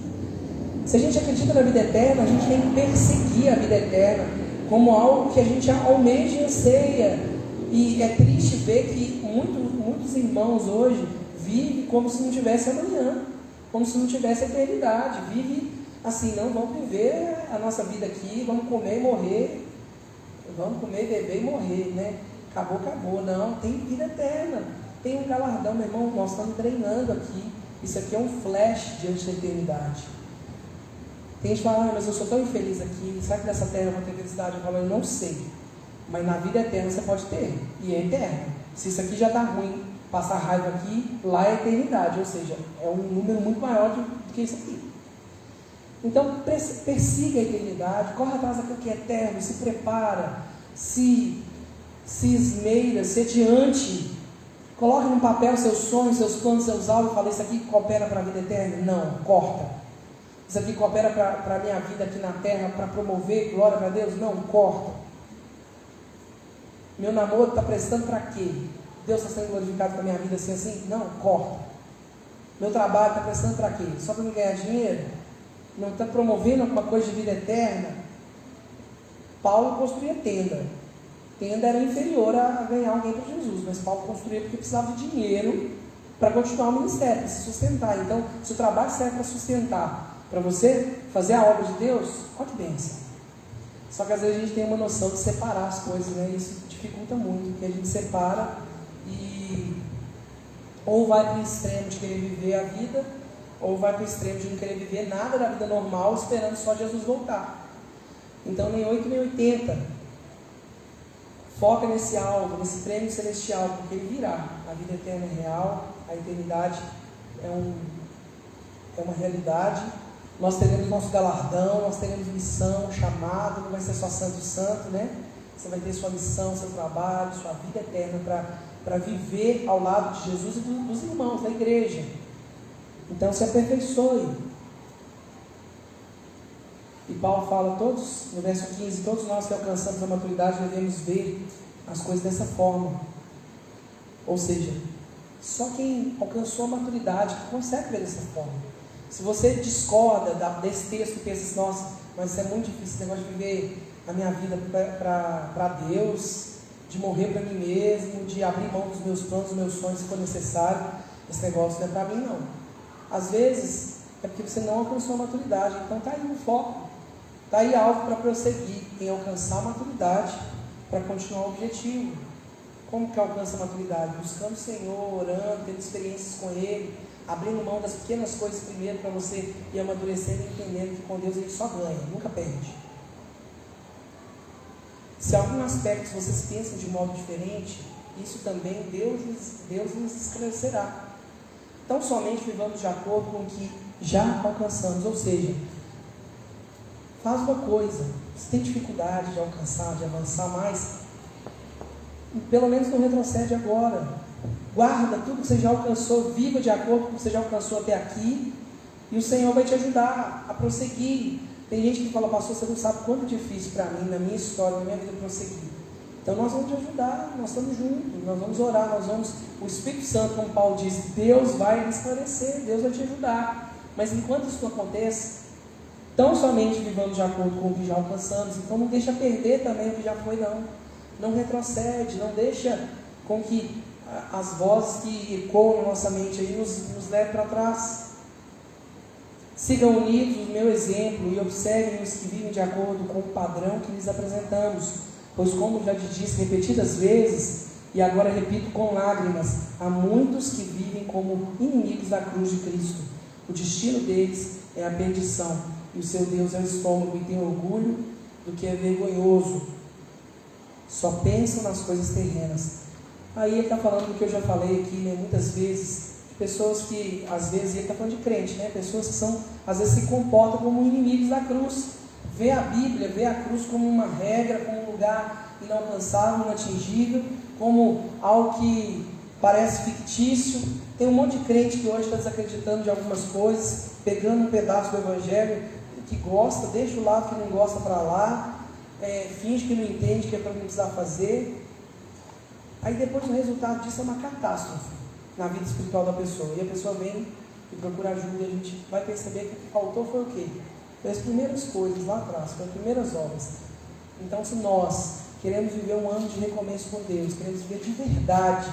Se a gente acredita na vida eterna, a gente tem que perseguir a vida eterna como algo que a gente almeja e anseia. E é triste ver que muitos irmãos hoje vivem como se não tivesse amanhã, como se não tivesse eternidade. Vive assim, não, vamos viver a nossa vida aqui, vamos comer e morrer, vamos comer, beber e morrer, né? Acabou, não, tem vida eterna, tem um galardão, meu irmão, nós estamos treinando aqui, isso aqui é um flash diante da eternidade. Tem gente que fala, mas eu sou tão infeliz aqui, será que dessa terra eu vou ter felicidade? Eu falo, eu não sei, mas na vida eterna você pode ter, e é eterna. Se isso aqui já está ruim, passar raiva aqui, lá é eternidade, ou seja, é um número muito maior do que isso aqui. Então, persiga a eternidade, corre atrás daquilo que é eterno, se prepara, se esmeira, se adiante, coloque no papel seus sonhos, seus planos, seus alvos, e fala, isso aqui coopera para a vida eterna? Não, corta. Isso aqui coopera para a minha vida aqui na terra, para promover glória para Deus? Não, corta. Meu namoro está prestando para quê? Deus está sendo glorificado com a minha vida assim? Não, corta. Meu trabalho está prestando para quê? Só para me ganhar dinheiro? Não está promovendo alguma coisa de vida eterna? Paulo construía tenda. Tenda era inferior a ganhar alguém para Jesus, mas Paulo construía porque precisava de dinheiro para continuar o ministério, para se sustentar. Então, se o trabalho serve para sustentar, para você fazer a obra de Deus, olha que bênção. Só que às vezes a gente tem uma noção de separar as coisas, né? Isso dificulta muito, porque a gente separa e ou vai para o extremo de querer viver a vida, ou vai para o extremo de não querer viver nada da vida normal, esperando só Jesus voltar. Então, nem 8 nem 80. Foca nesse alvo, nesse prêmio celestial, porque ele virá. A vida eterna é real, a eternidade é uma realidade. Nós teremos nosso galardão, nós teremos missão, chamado, não vai ser só santo, né? Você vai ter sua missão, seu trabalho, sua vida eterna para viver ao lado de Jesus e dos irmãos da igreja. Então se aperfeiçoe. E Paulo fala, no verso 15, todos nós que alcançamos a maturidade devemos ver as coisas dessa forma. Ou seja, só quem alcançou a maturidade que consegue ver dessa forma. Se você discorda desse texto e pensa assim, nossa, mas isso é muito difícil, esse negócio de viver a minha vida para Deus, de morrer para mim mesmo, de abrir mão dos meus planos, dos meus sonhos se for necessário, esse negócio não é para mim não. Às vezes é porque você não alcançou a maturidade, então está aí o foco. Está aí algo para prosseguir, em alcançar a maturidade, para continuar o objetivo. Como que alcança a maturidade? Buscando o Senhor, orando, tendo experiências com Ele, abrindo mão das pequenas coisas primeiro, para você ir amadurecendo e entendendo que com Deus a gente só ganha, nunca perde. Se algum aspecto vocês pensam de modo diferente, isso também Deus lhes esclarecerá. Então somente vivamos de acordo com o que já alcançamos, ou seja, faz uma coisa, se tem dificuldade de alcançar, de avançar mais, pelo menos não retrocede agora. Guarda tudo que você já alcançou, viva de acordo com o que você já alcançou até aqui, e o Senhor vai te ajudar a prosseguir. Tem gente que fala, pastor, você não sabe quanto difícil para mim, na minha história, na minha vida, prosseguir. Então nós vamos te ajudar, nós estamos juntos, nós vamos orar, o Espírito Santo, como Paulo diz, Deus vai lhe esclarecer, Deus vai te ajudar. Mas enquanto isso não acontece, tão somente vivamos de acordo com o que já alcançamos. Então não deixa perder também o que já foi, não retrocede, não deixa com que as vozes que ecoam na nossa mente aí nos levem para trás. Sigam unidos o meu exemplo e observem os que vivem de acordo com o padrão que lhes apresentamos, pois como já te disse repetidas vezes, e agora repito com lágrimas, há muitos que vivem como inimigos da cruz de Cristo. O destino deles é a perdição, e o seu Deus é o estômago, e tem orgulho do que é vergonhoso. Só pensam nas coisas terrenas. Aí ele está falando do que eu já falei aqui, né, muitas vezes, de pessoas que, às vezes, ele está falando de crente, né, pessoas que às vezes se comportam como inimigos da cruz. Vê a Bíblia, vê a cruz como uma regra, como um lugar inalcançável, inatingível, como algo que parece fictício. Tem um monte de crente que hoje está desacreditando de algumas coisas, pegando um pedaço do Evangelho que gosta, deixa o lado que não gosta para lá, finge que não entende, que é para não precisar fazer. Aí depois o resultado disso é uma catástrofe na vida espiritual da pessoa. E a pessoa vem e procura ajuda, e a gente vai perceber que o que faltou foi o quê? Foi as primeiras coisas lá atrás, foi as primeiras obras. Então, se nós queremos viver um ano de recomeço com Deus, queremos viver de verdade,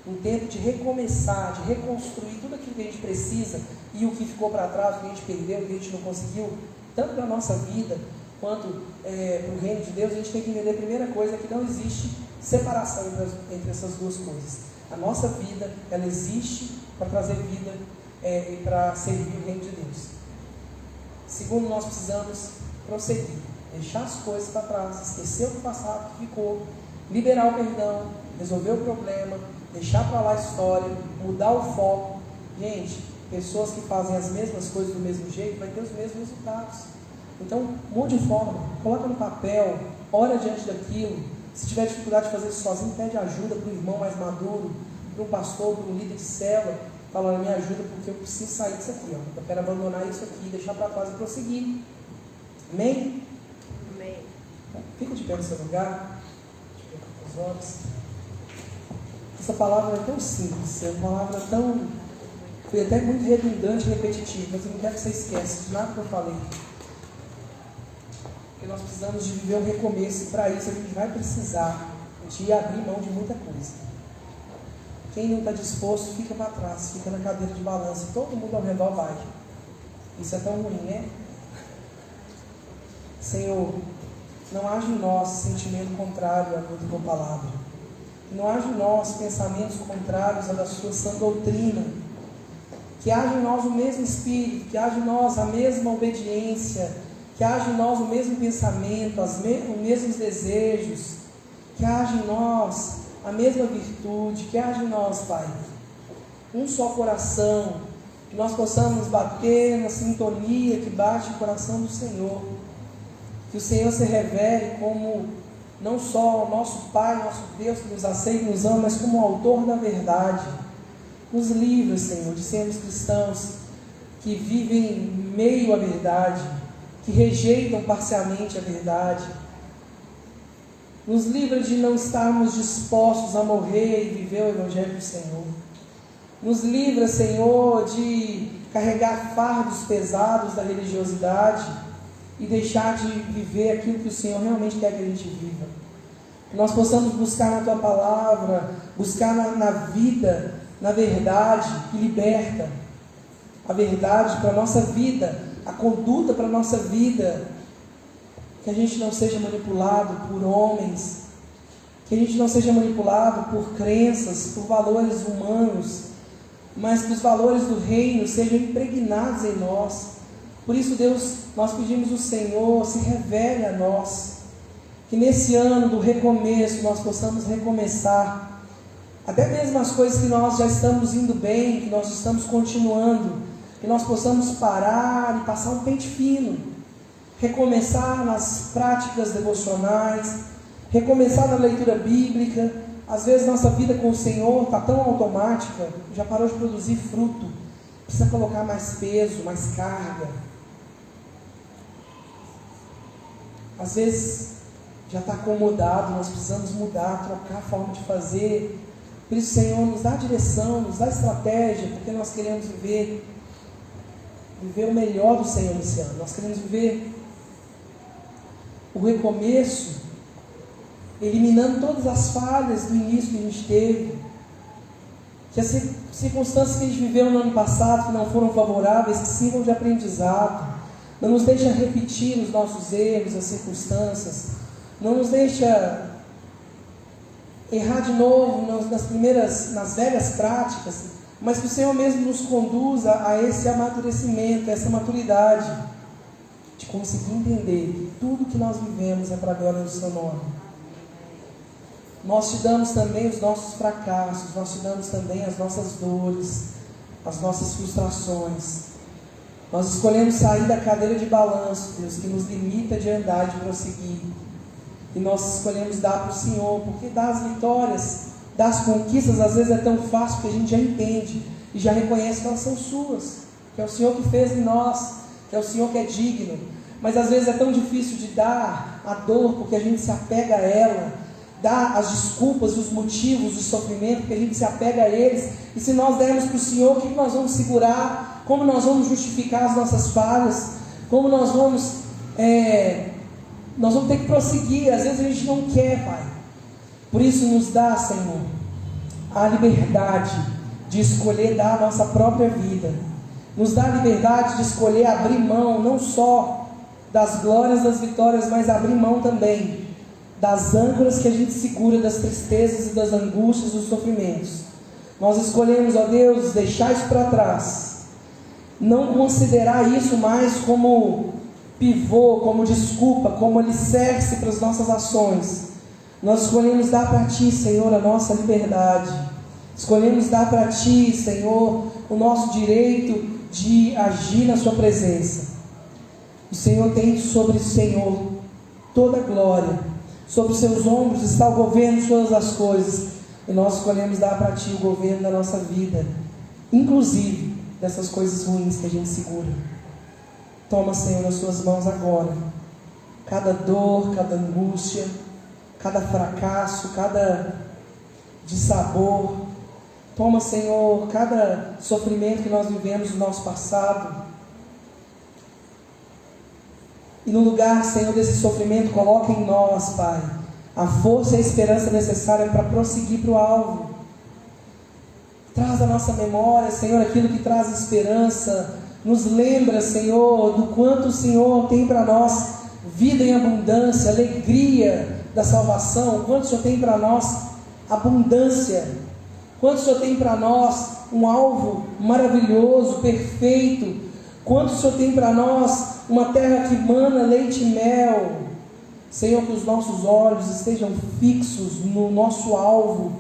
um tempo de recomeçar, de reconstruir tudo aquilo que a gente precisa e o que ficou para trás, o que a gente perdeu, o que a gente não conseguiu, tanto para a nossa vida quanto para o reino de Deus, a gente tem que entender a primeira coisa, que não existe separação entre essas duas coisas. A nossa vida, ela existe para trazer vida e para servir o reino de Deus. Segundo, nós precisamos prosseguir, deixar as coisas para trás, esquecer o passado que ficou, liberar o perdão, resolver o problema, deixar para lá a história, mudar o foco. Gente, pessoas que fazem as mesmas coisas do mesmo jeito, vai ter os mesmos resultados. Então, mude de forma, coloca no papel, ora diante daquilo. Se tiver dificuldade de fazer isso sozinho, pede ajuda para um irmão mais maduro, para um pastor, para um líder de célula. Fala, me ajuda porque eu preciso sair disso aqui, eu quero abandonar isso aqui, deixar para trás e prosseguir. Amém? Amém. Fica de pé no seu lugar. Deixa eu ver as horas. Essa palavra é tão simples, é uma palavra tão Foi até muito redundante e repetitivo, mas eu não quero que você esqueça de nada que eu falei. Porque nós precisamos de viver um recomeço, e para isso a gente vai precisar de abrir mão de muita coisa. Quem não está disposto, fica para trás, fica na cadeira de balanço, e todo mundo ao redor vai. Isso é tão ruim, né? Senhor, não haja em nós sentimento contrário à tua palavra. Não haja em nós pensamentos contrários à da sua sã doutrina. Que haja em nós o mesmo espírito, que haja em nós a mesma obediência, que haja em nós o mesmo pensamento, os mesmos desejos, que haja em nós a mesma virtude, que haja em nós, Pai, um só coração, que nós possamos bater na sintonia que bate o coração do Senhor, que o Senhor se revele como não só o nosso Pai, nosso Deus que nos aceita e nos ama, mas como o autor da verdade. Nos livra, Senhor, de sermos cristãos que vivem meio à verdade, que rejeitam parcialmente a verdade. Nos livra de não estarmos dispostos a morrer e viver o Evangelho do Senhor. Nos livra, Senhor, de carregar fardos pesados da religiosidade e deixar de viver aquilo que o Senhor realmente quer que a gente viva. Que nós possamos buscar na Tua Palavra, buscar na vida, na verdade que liberta, a verdade para a nossa vida, a conduta para a nossa vida, que a gente não seja manipulado por homens, que a gente não seja manipulado por crenças, por valores humanos, mas que os valores do reino sejam impregnados em nós. Por isso, Deus, nós pedimos ao Senhor, se revele a nós, que nesse ano do recomeço nós possamos recomeçar, até mesmo as coisas que nós já estamos indo bem, que nós estamos continuando, que nós possamos parar e passar um pente fino, recomeçar nas práticas devocionais, recomeçar na leitura bíblica. Às vezes nossa vida com o Senhor está tão automática, já parou de produzir fruto, precisa colocar mais peso, mais carga. Às vezes já está acomodado, nós precisamos mudar, trocar a forma de fazer. Por isso, Senhor, nos dá direção, nos dá estratégia, porque nós queremos viver o melhor do Senhor nesse ano. Nós queremos viver o recomeço, eliminando todas as falhas do início que a gente teve, que as circunstâncias que a gente viveu no ano passado, que não foram favoráveis, que sirvam de aprendizado. Não nos deixa repetir os nossos erros, as circunstâncias. Não nos deixa errar de novo nas velhas práticas, mas que o Senhor mesmo nos conduza a esse amadurecimento, a essa maturidade, de conseguir entender que tudo que nós vivemos é para a glória do Seu nome. Nós te damos também os nossos fracassos, nós te damos também as nossas dores, as nossas frustrações. Nós escolhemos sair da cadeira de balanço, Deus, que nos limita de andar e de prosseguir. E nós escolhemos dar para o Senhor, porque dar as vitórias, dar as conquistas, às vezes é tão fácil, porque a gente já entende e já reconhece que elas são suas, que é o Senhor que fez em nós, que é o Senhor que é digno. Mas às vezes é tão difícil de dar a dor, porque a gente se apega a ela, dar as desculpas, os motivos do sofrimento, porque a gente se apega a eles. E se nós dermos para o Senhor, o que nós vamos segurar? Como nós vamos justificar as nossas falhas? Como nós vamos ter que prosseguir? Às vezes a gente não quer, Pai. Por isso nos dá, Senhor, a liberdade de escolher dar a nossa própria vida. Nos dá a liberdade de escolher abrir mão, não só das glórias, das vitórias, mas abrir mão também das âncoras que a gente segura, das tristezas e das angústias, dos sofrimentos. Nós escolhemos, ó Deus, deixar isso para trás, não considerar isso mais como pivô, como desculpa, como alicerce para as nossas ações. Nós escolhemos dar para Ti, Senhor, a nossa liberdade. Escolhemos dar para Ti, Senhor, o nosso direito de agir na Sua presença. O Senhor tem sobre o Senhor toda a glória. Sobre os Seus ombros está o governo de todas as coisas. E nós escolhemos dar para Ti o governo da nossa vida, inclusive dessas coisas ruins que a gente segura. Toma, Senhor, nas Suas mãos agora cada dor, cada angústia, cada fracasso, cada dissabor. Toma, Senhor, cada sofrimento que nós vivemos no nosso passado. E no lugar, Senhor, desse sofrimento, coloca em nós, Pai, a força e a esperança necessária para prosseguir para o alvo. Traz à nossa memória, Senhor, aquilo que traz esperança. Nos lembra, Senhor, do quanto o Senhor tem para nós vida em abundância, alegria da salvação. Quanto o Senhor tem para nós abundância. Quanto o Senhor tem para nós um alvo maravilhoso, perfeito. Quanto o Senhor tem para nós uma terra que mana leite e mel. Senhor, que os nossos olhos estejam fixos no nosso alvo,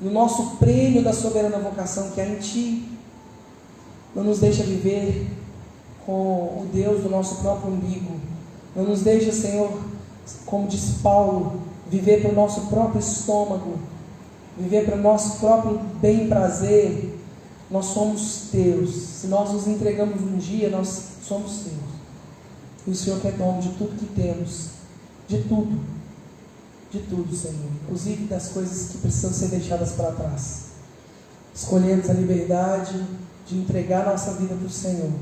no nosso prêmio da soberana vocação que há em Ti. Não nos deixa viver com o Deus do nosso próprio umbigo. Não nos deixa, Senhor, como disse Paulo, viver para o nosso próprio estômago, viver para o nosso próprio bem-prazer. Nós somos Teus. Se nós nos entregamos um dia, nós somos Teus. E o Senhor que é dono de tudo que temos, de tudo, Senhor, inclusive das coisas que precisam ser deixadas para trás. Escolhemos a liberdade de entregar nossa vida para o Senhor.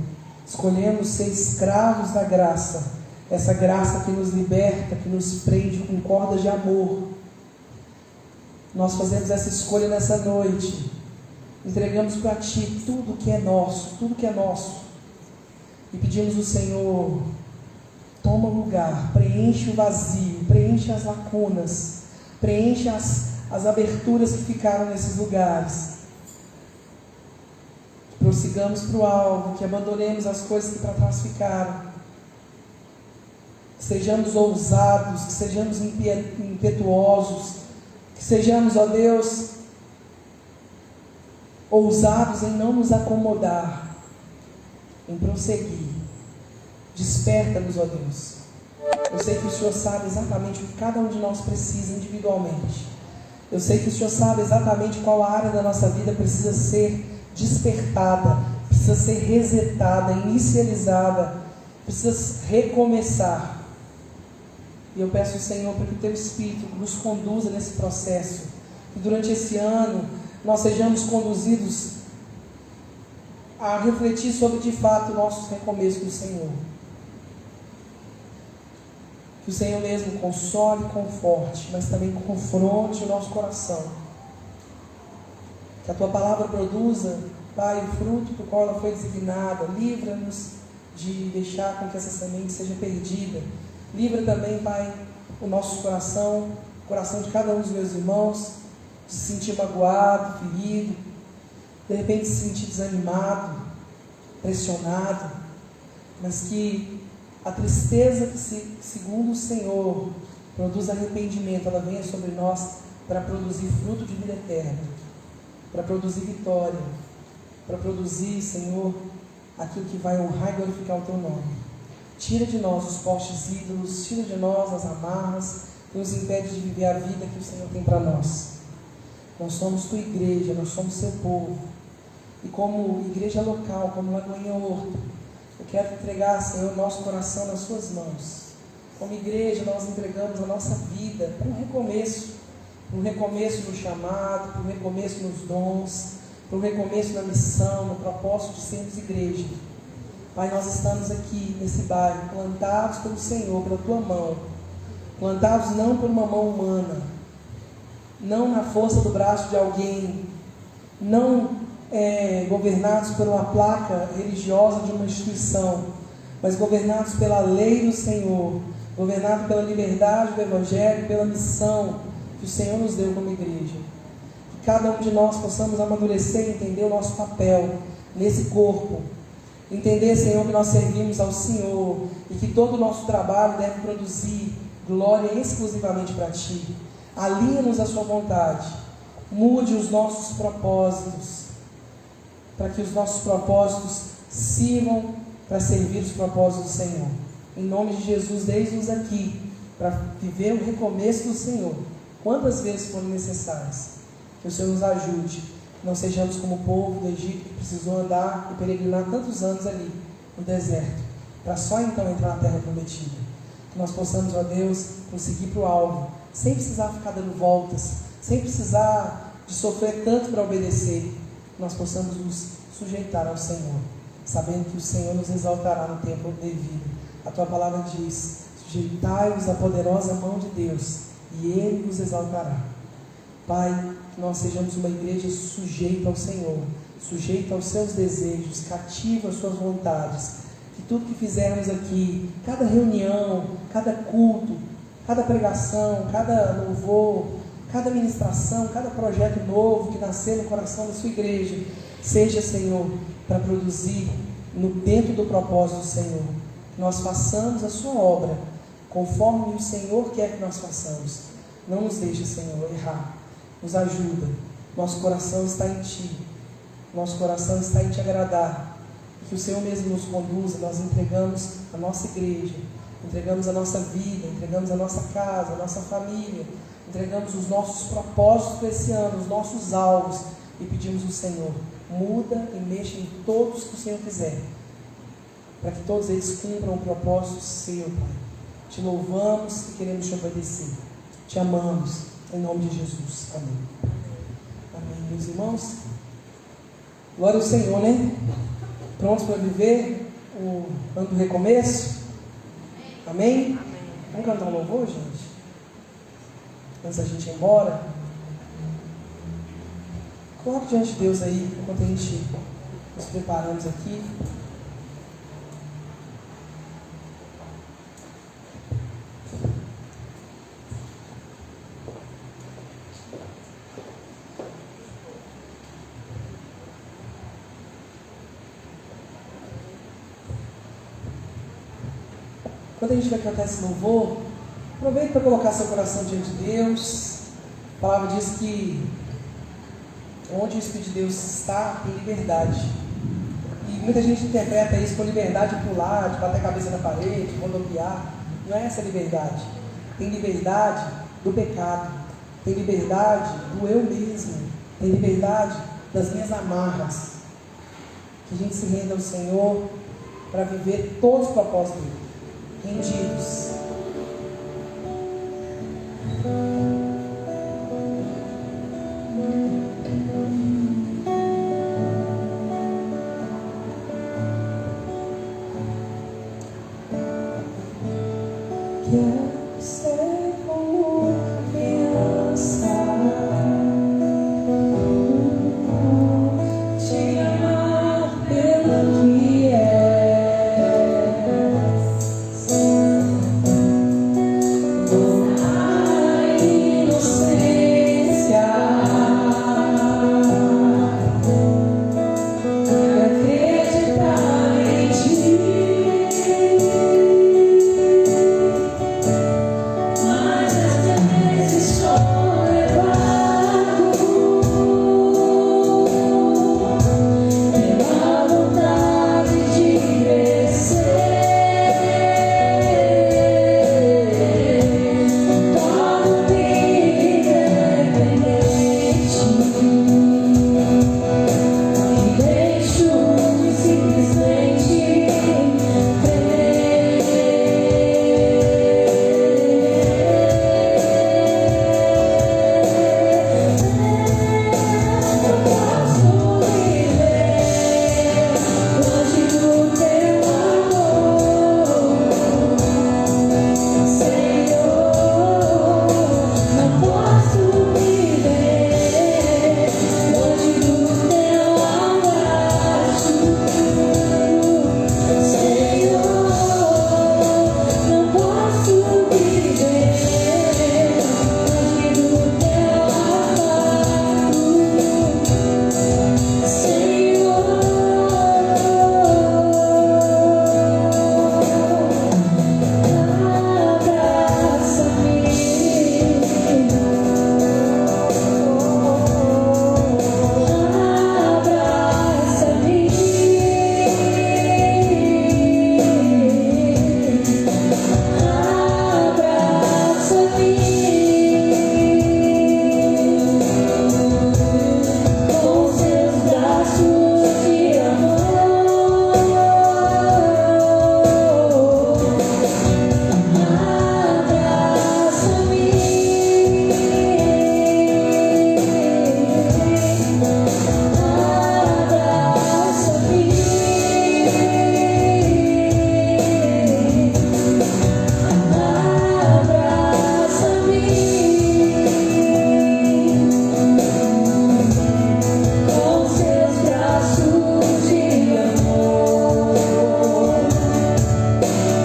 Escolhemos ser escravos da graça, essa graça que nos liberta, que nos prende com cordas de amor. Nós fazemos essa escolha nessa noite. Entregamos para Ti tudo que é nosso, e pedimos ao Senhor: toma o lugar, preenche o vazio, preenche as lacunas, preenche as aberturas que ficaram nesses lugares. Que prossigamos para o alvo, que abandonemos as coisas que para trás ficaram, que sejamos ousados, que sejamos impetuosos, que sejamos, ó Deus, ousados em não nos acomodar, em prosseguir. Desperta-nos, ó Deus. Eu sei que o Senhor sabe exatamente o que cada um de nós precisa individualmente. Eu sei que o Senhor sabe exatamente qual área da nossa vida precisa ser despertada, precisa ser resetada, inicializada, precisa recomeçar. E eu peço ao Senhor para que o Teu Espírito nos conduza nesse processo, que durante esse ano nós sejamos conduzidos a refletir sobre de fato o nosso recomeço do Senhor. Que o Senhor mesmo console e conforte, mas também confronte o nosso coração. Que a Tua palavra produza, Pai, o fruto do qual ela foi designada. Livra-nos de deixar com que essa semente seja perdida. Livra também, Pai, o nosso coração, o coração de cada um dos meus irmãos, de se sentir magoado, ferido, de repente se sentir desanimado, pressionado, mas que a tristeza que segundo o Senhor produz arrependimento, ela venha sobre nós para produzir fruto de vida eterna, para produzir vitória, para produzir, Senhor, aquilo que vai honrar e glorificar o Teu nome. Tira de nós os postes ídolos, tira de nós as amarras que nos impede de viver a vida que o Senhor tem para nós. Nós somos Tua igreja, nós somos Seu povo. E como igreja local, como Lagoinha Horto, eu quero entregar, Senhor, nosso coração nas Suas mãos. Como igreja, nós entregamos a nossa vida para um recomeço no chamado, para um recomeço nos dons, para um recomeço na missão, no propósito de sermos igreja. Pai, nós estamos aqui nesse bairro, plantados pelo Senhor, pela Tua mão, plantados não por uma mão humana, não na força do braço de alguém, não governados por uma placa religiosa de uma instituição, mas governados pela lei do Senhor, governados pela liberdade do Evangelho, pela missão que o Senhor nos deu como igreja. Que cada um de nós possamos amadurecer e entender o nosso papel nesse corpo, entender, Senhor, que nós servimos ao Senhor e que todo o nosso trabalho deve produzir glória exclusivamente para Ti. Alinha-nos à Sua vontade, mude os nossos propósitos, para que os nossos propósitos sirvam para servir os propósitos do Senhor. Em nome de Jesus, eis-nos aqui para viver o recomeço do Senhor, quantas vezes forem necessárias. Que o Senhor nos ajude, não sejamos como o povo do Egito que precisou andar e peregrinar tantos anos ali no deserto, para só então entrar na terra prometida. Que nós possamos, ó Deus, prosseguir para o alvo, sem precisar ficar dando voltas, sem precisar de sofrer tanto para obedecer, nós possamos nos sujeitar ao Senhor, sabendo que o Senhor nos exaltará no tempo devido. A tua palavra diz: sujeitai-vos à poderosa mão de Deus, e Ele vos exaltará. Pai, que nós sejamos uma igreja sujeita ao Senhor, sujeita aos seus desejos, cativa às suas vontades. Que tudo que fizermos aqui, cada reunião, cada culto, cada pregação, cada louvor, cada ministração, cada projeto novo que nascer no coração da sua igreja, seja, Senhor, para produzir dentro do propósito do Senhor. Que nós façamos a sua obra conforme o Senhor quer que nós façamos. Não nos deixe, Senhor, errar. Nos ajuda. Nosso coração está em Ti. Nosso coração está em Te agradar. Que o Senhor mesmo nos conduza. Nós entregamos a nossa igreja, entregamos a nossa vida, entregamos a nossa casa, a nossa família, entregamos os nossos propósitos para esse ano, os nossos alvos, e pedimos ao Senhor: muda e mexa em todos que o Senhor quiser, para que todos eles cumpram o propósito seu, Pai. Te louvamos e queremos te obedecer. Te amamos, em nome de Jesus. Amém. Amém, meus irmãos. Glória ao Senhor, né? Prontos para viver o ano do recomeço? Amém? Vamos cantar um louvor, gente? Antes da gente ir embora. Coloque diante de Deus aí, enquanto a gente nos preparamos aqui. Quando a gente vai cantar esse louvor, aproveite para colocar seu coração diante de Deus. A palavra diz que onde o Espírito de Deus está, tem liberdade. E muita gente interpreta isso com liberdade de pular, de bater a cabeça na parede, de rodopiar. Não é essa liberdade. Tem liberdade do pecado, tem liberdade do eu mesmo, tem liberdade das minhas amarras. Que a gente se renda ao Senhor para viver todos os propósitos dele. Rendidos. Quero ser como criança, te amar pelo que acreditar em ti.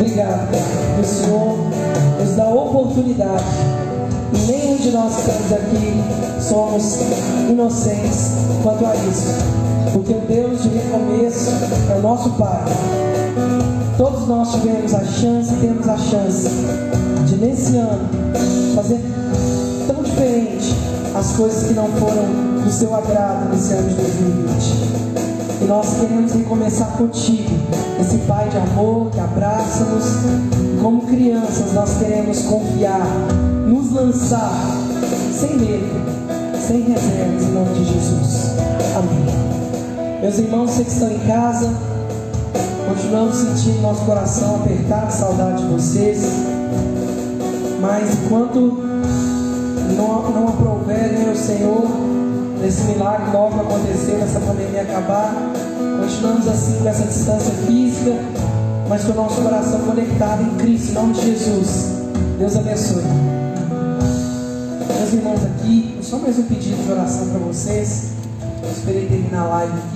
Obrigado, Pai. O Senhor nos dá oportunidade. E nenhum de nós que estamos aqui somos inocentes quanto a isso. Porque o Deus de recomeço é o nosso Pai. Todos nós tivemos a chance e temos a chance de, nesse ano, fazer tão diferente as coisas que não foram do seu agrado nesse ano de 2020. E nós queremos recomeçar contigo, esse Pai de amor que abraça-nos. E como crianças nós queremos confiar, nos lançar sem medo, sem reservas, em nome de Jesus. Amém. Meus irmãos, vocês que estão em casa, continuamos sentindo nosso coração apertado, saudade de vocês. Mas enquanto não aprouverem o Senhor, nesse milagre logo acontecer, nessa pandemia acabar, continuamos assim com essa distância física, mas com o nosso coração conectado em Cristo, em nome de Jesus. Deus abençoe. Meus irmãos aqui, só mais um pedido de oração para vocês. Eu esperei terminar a live aqui.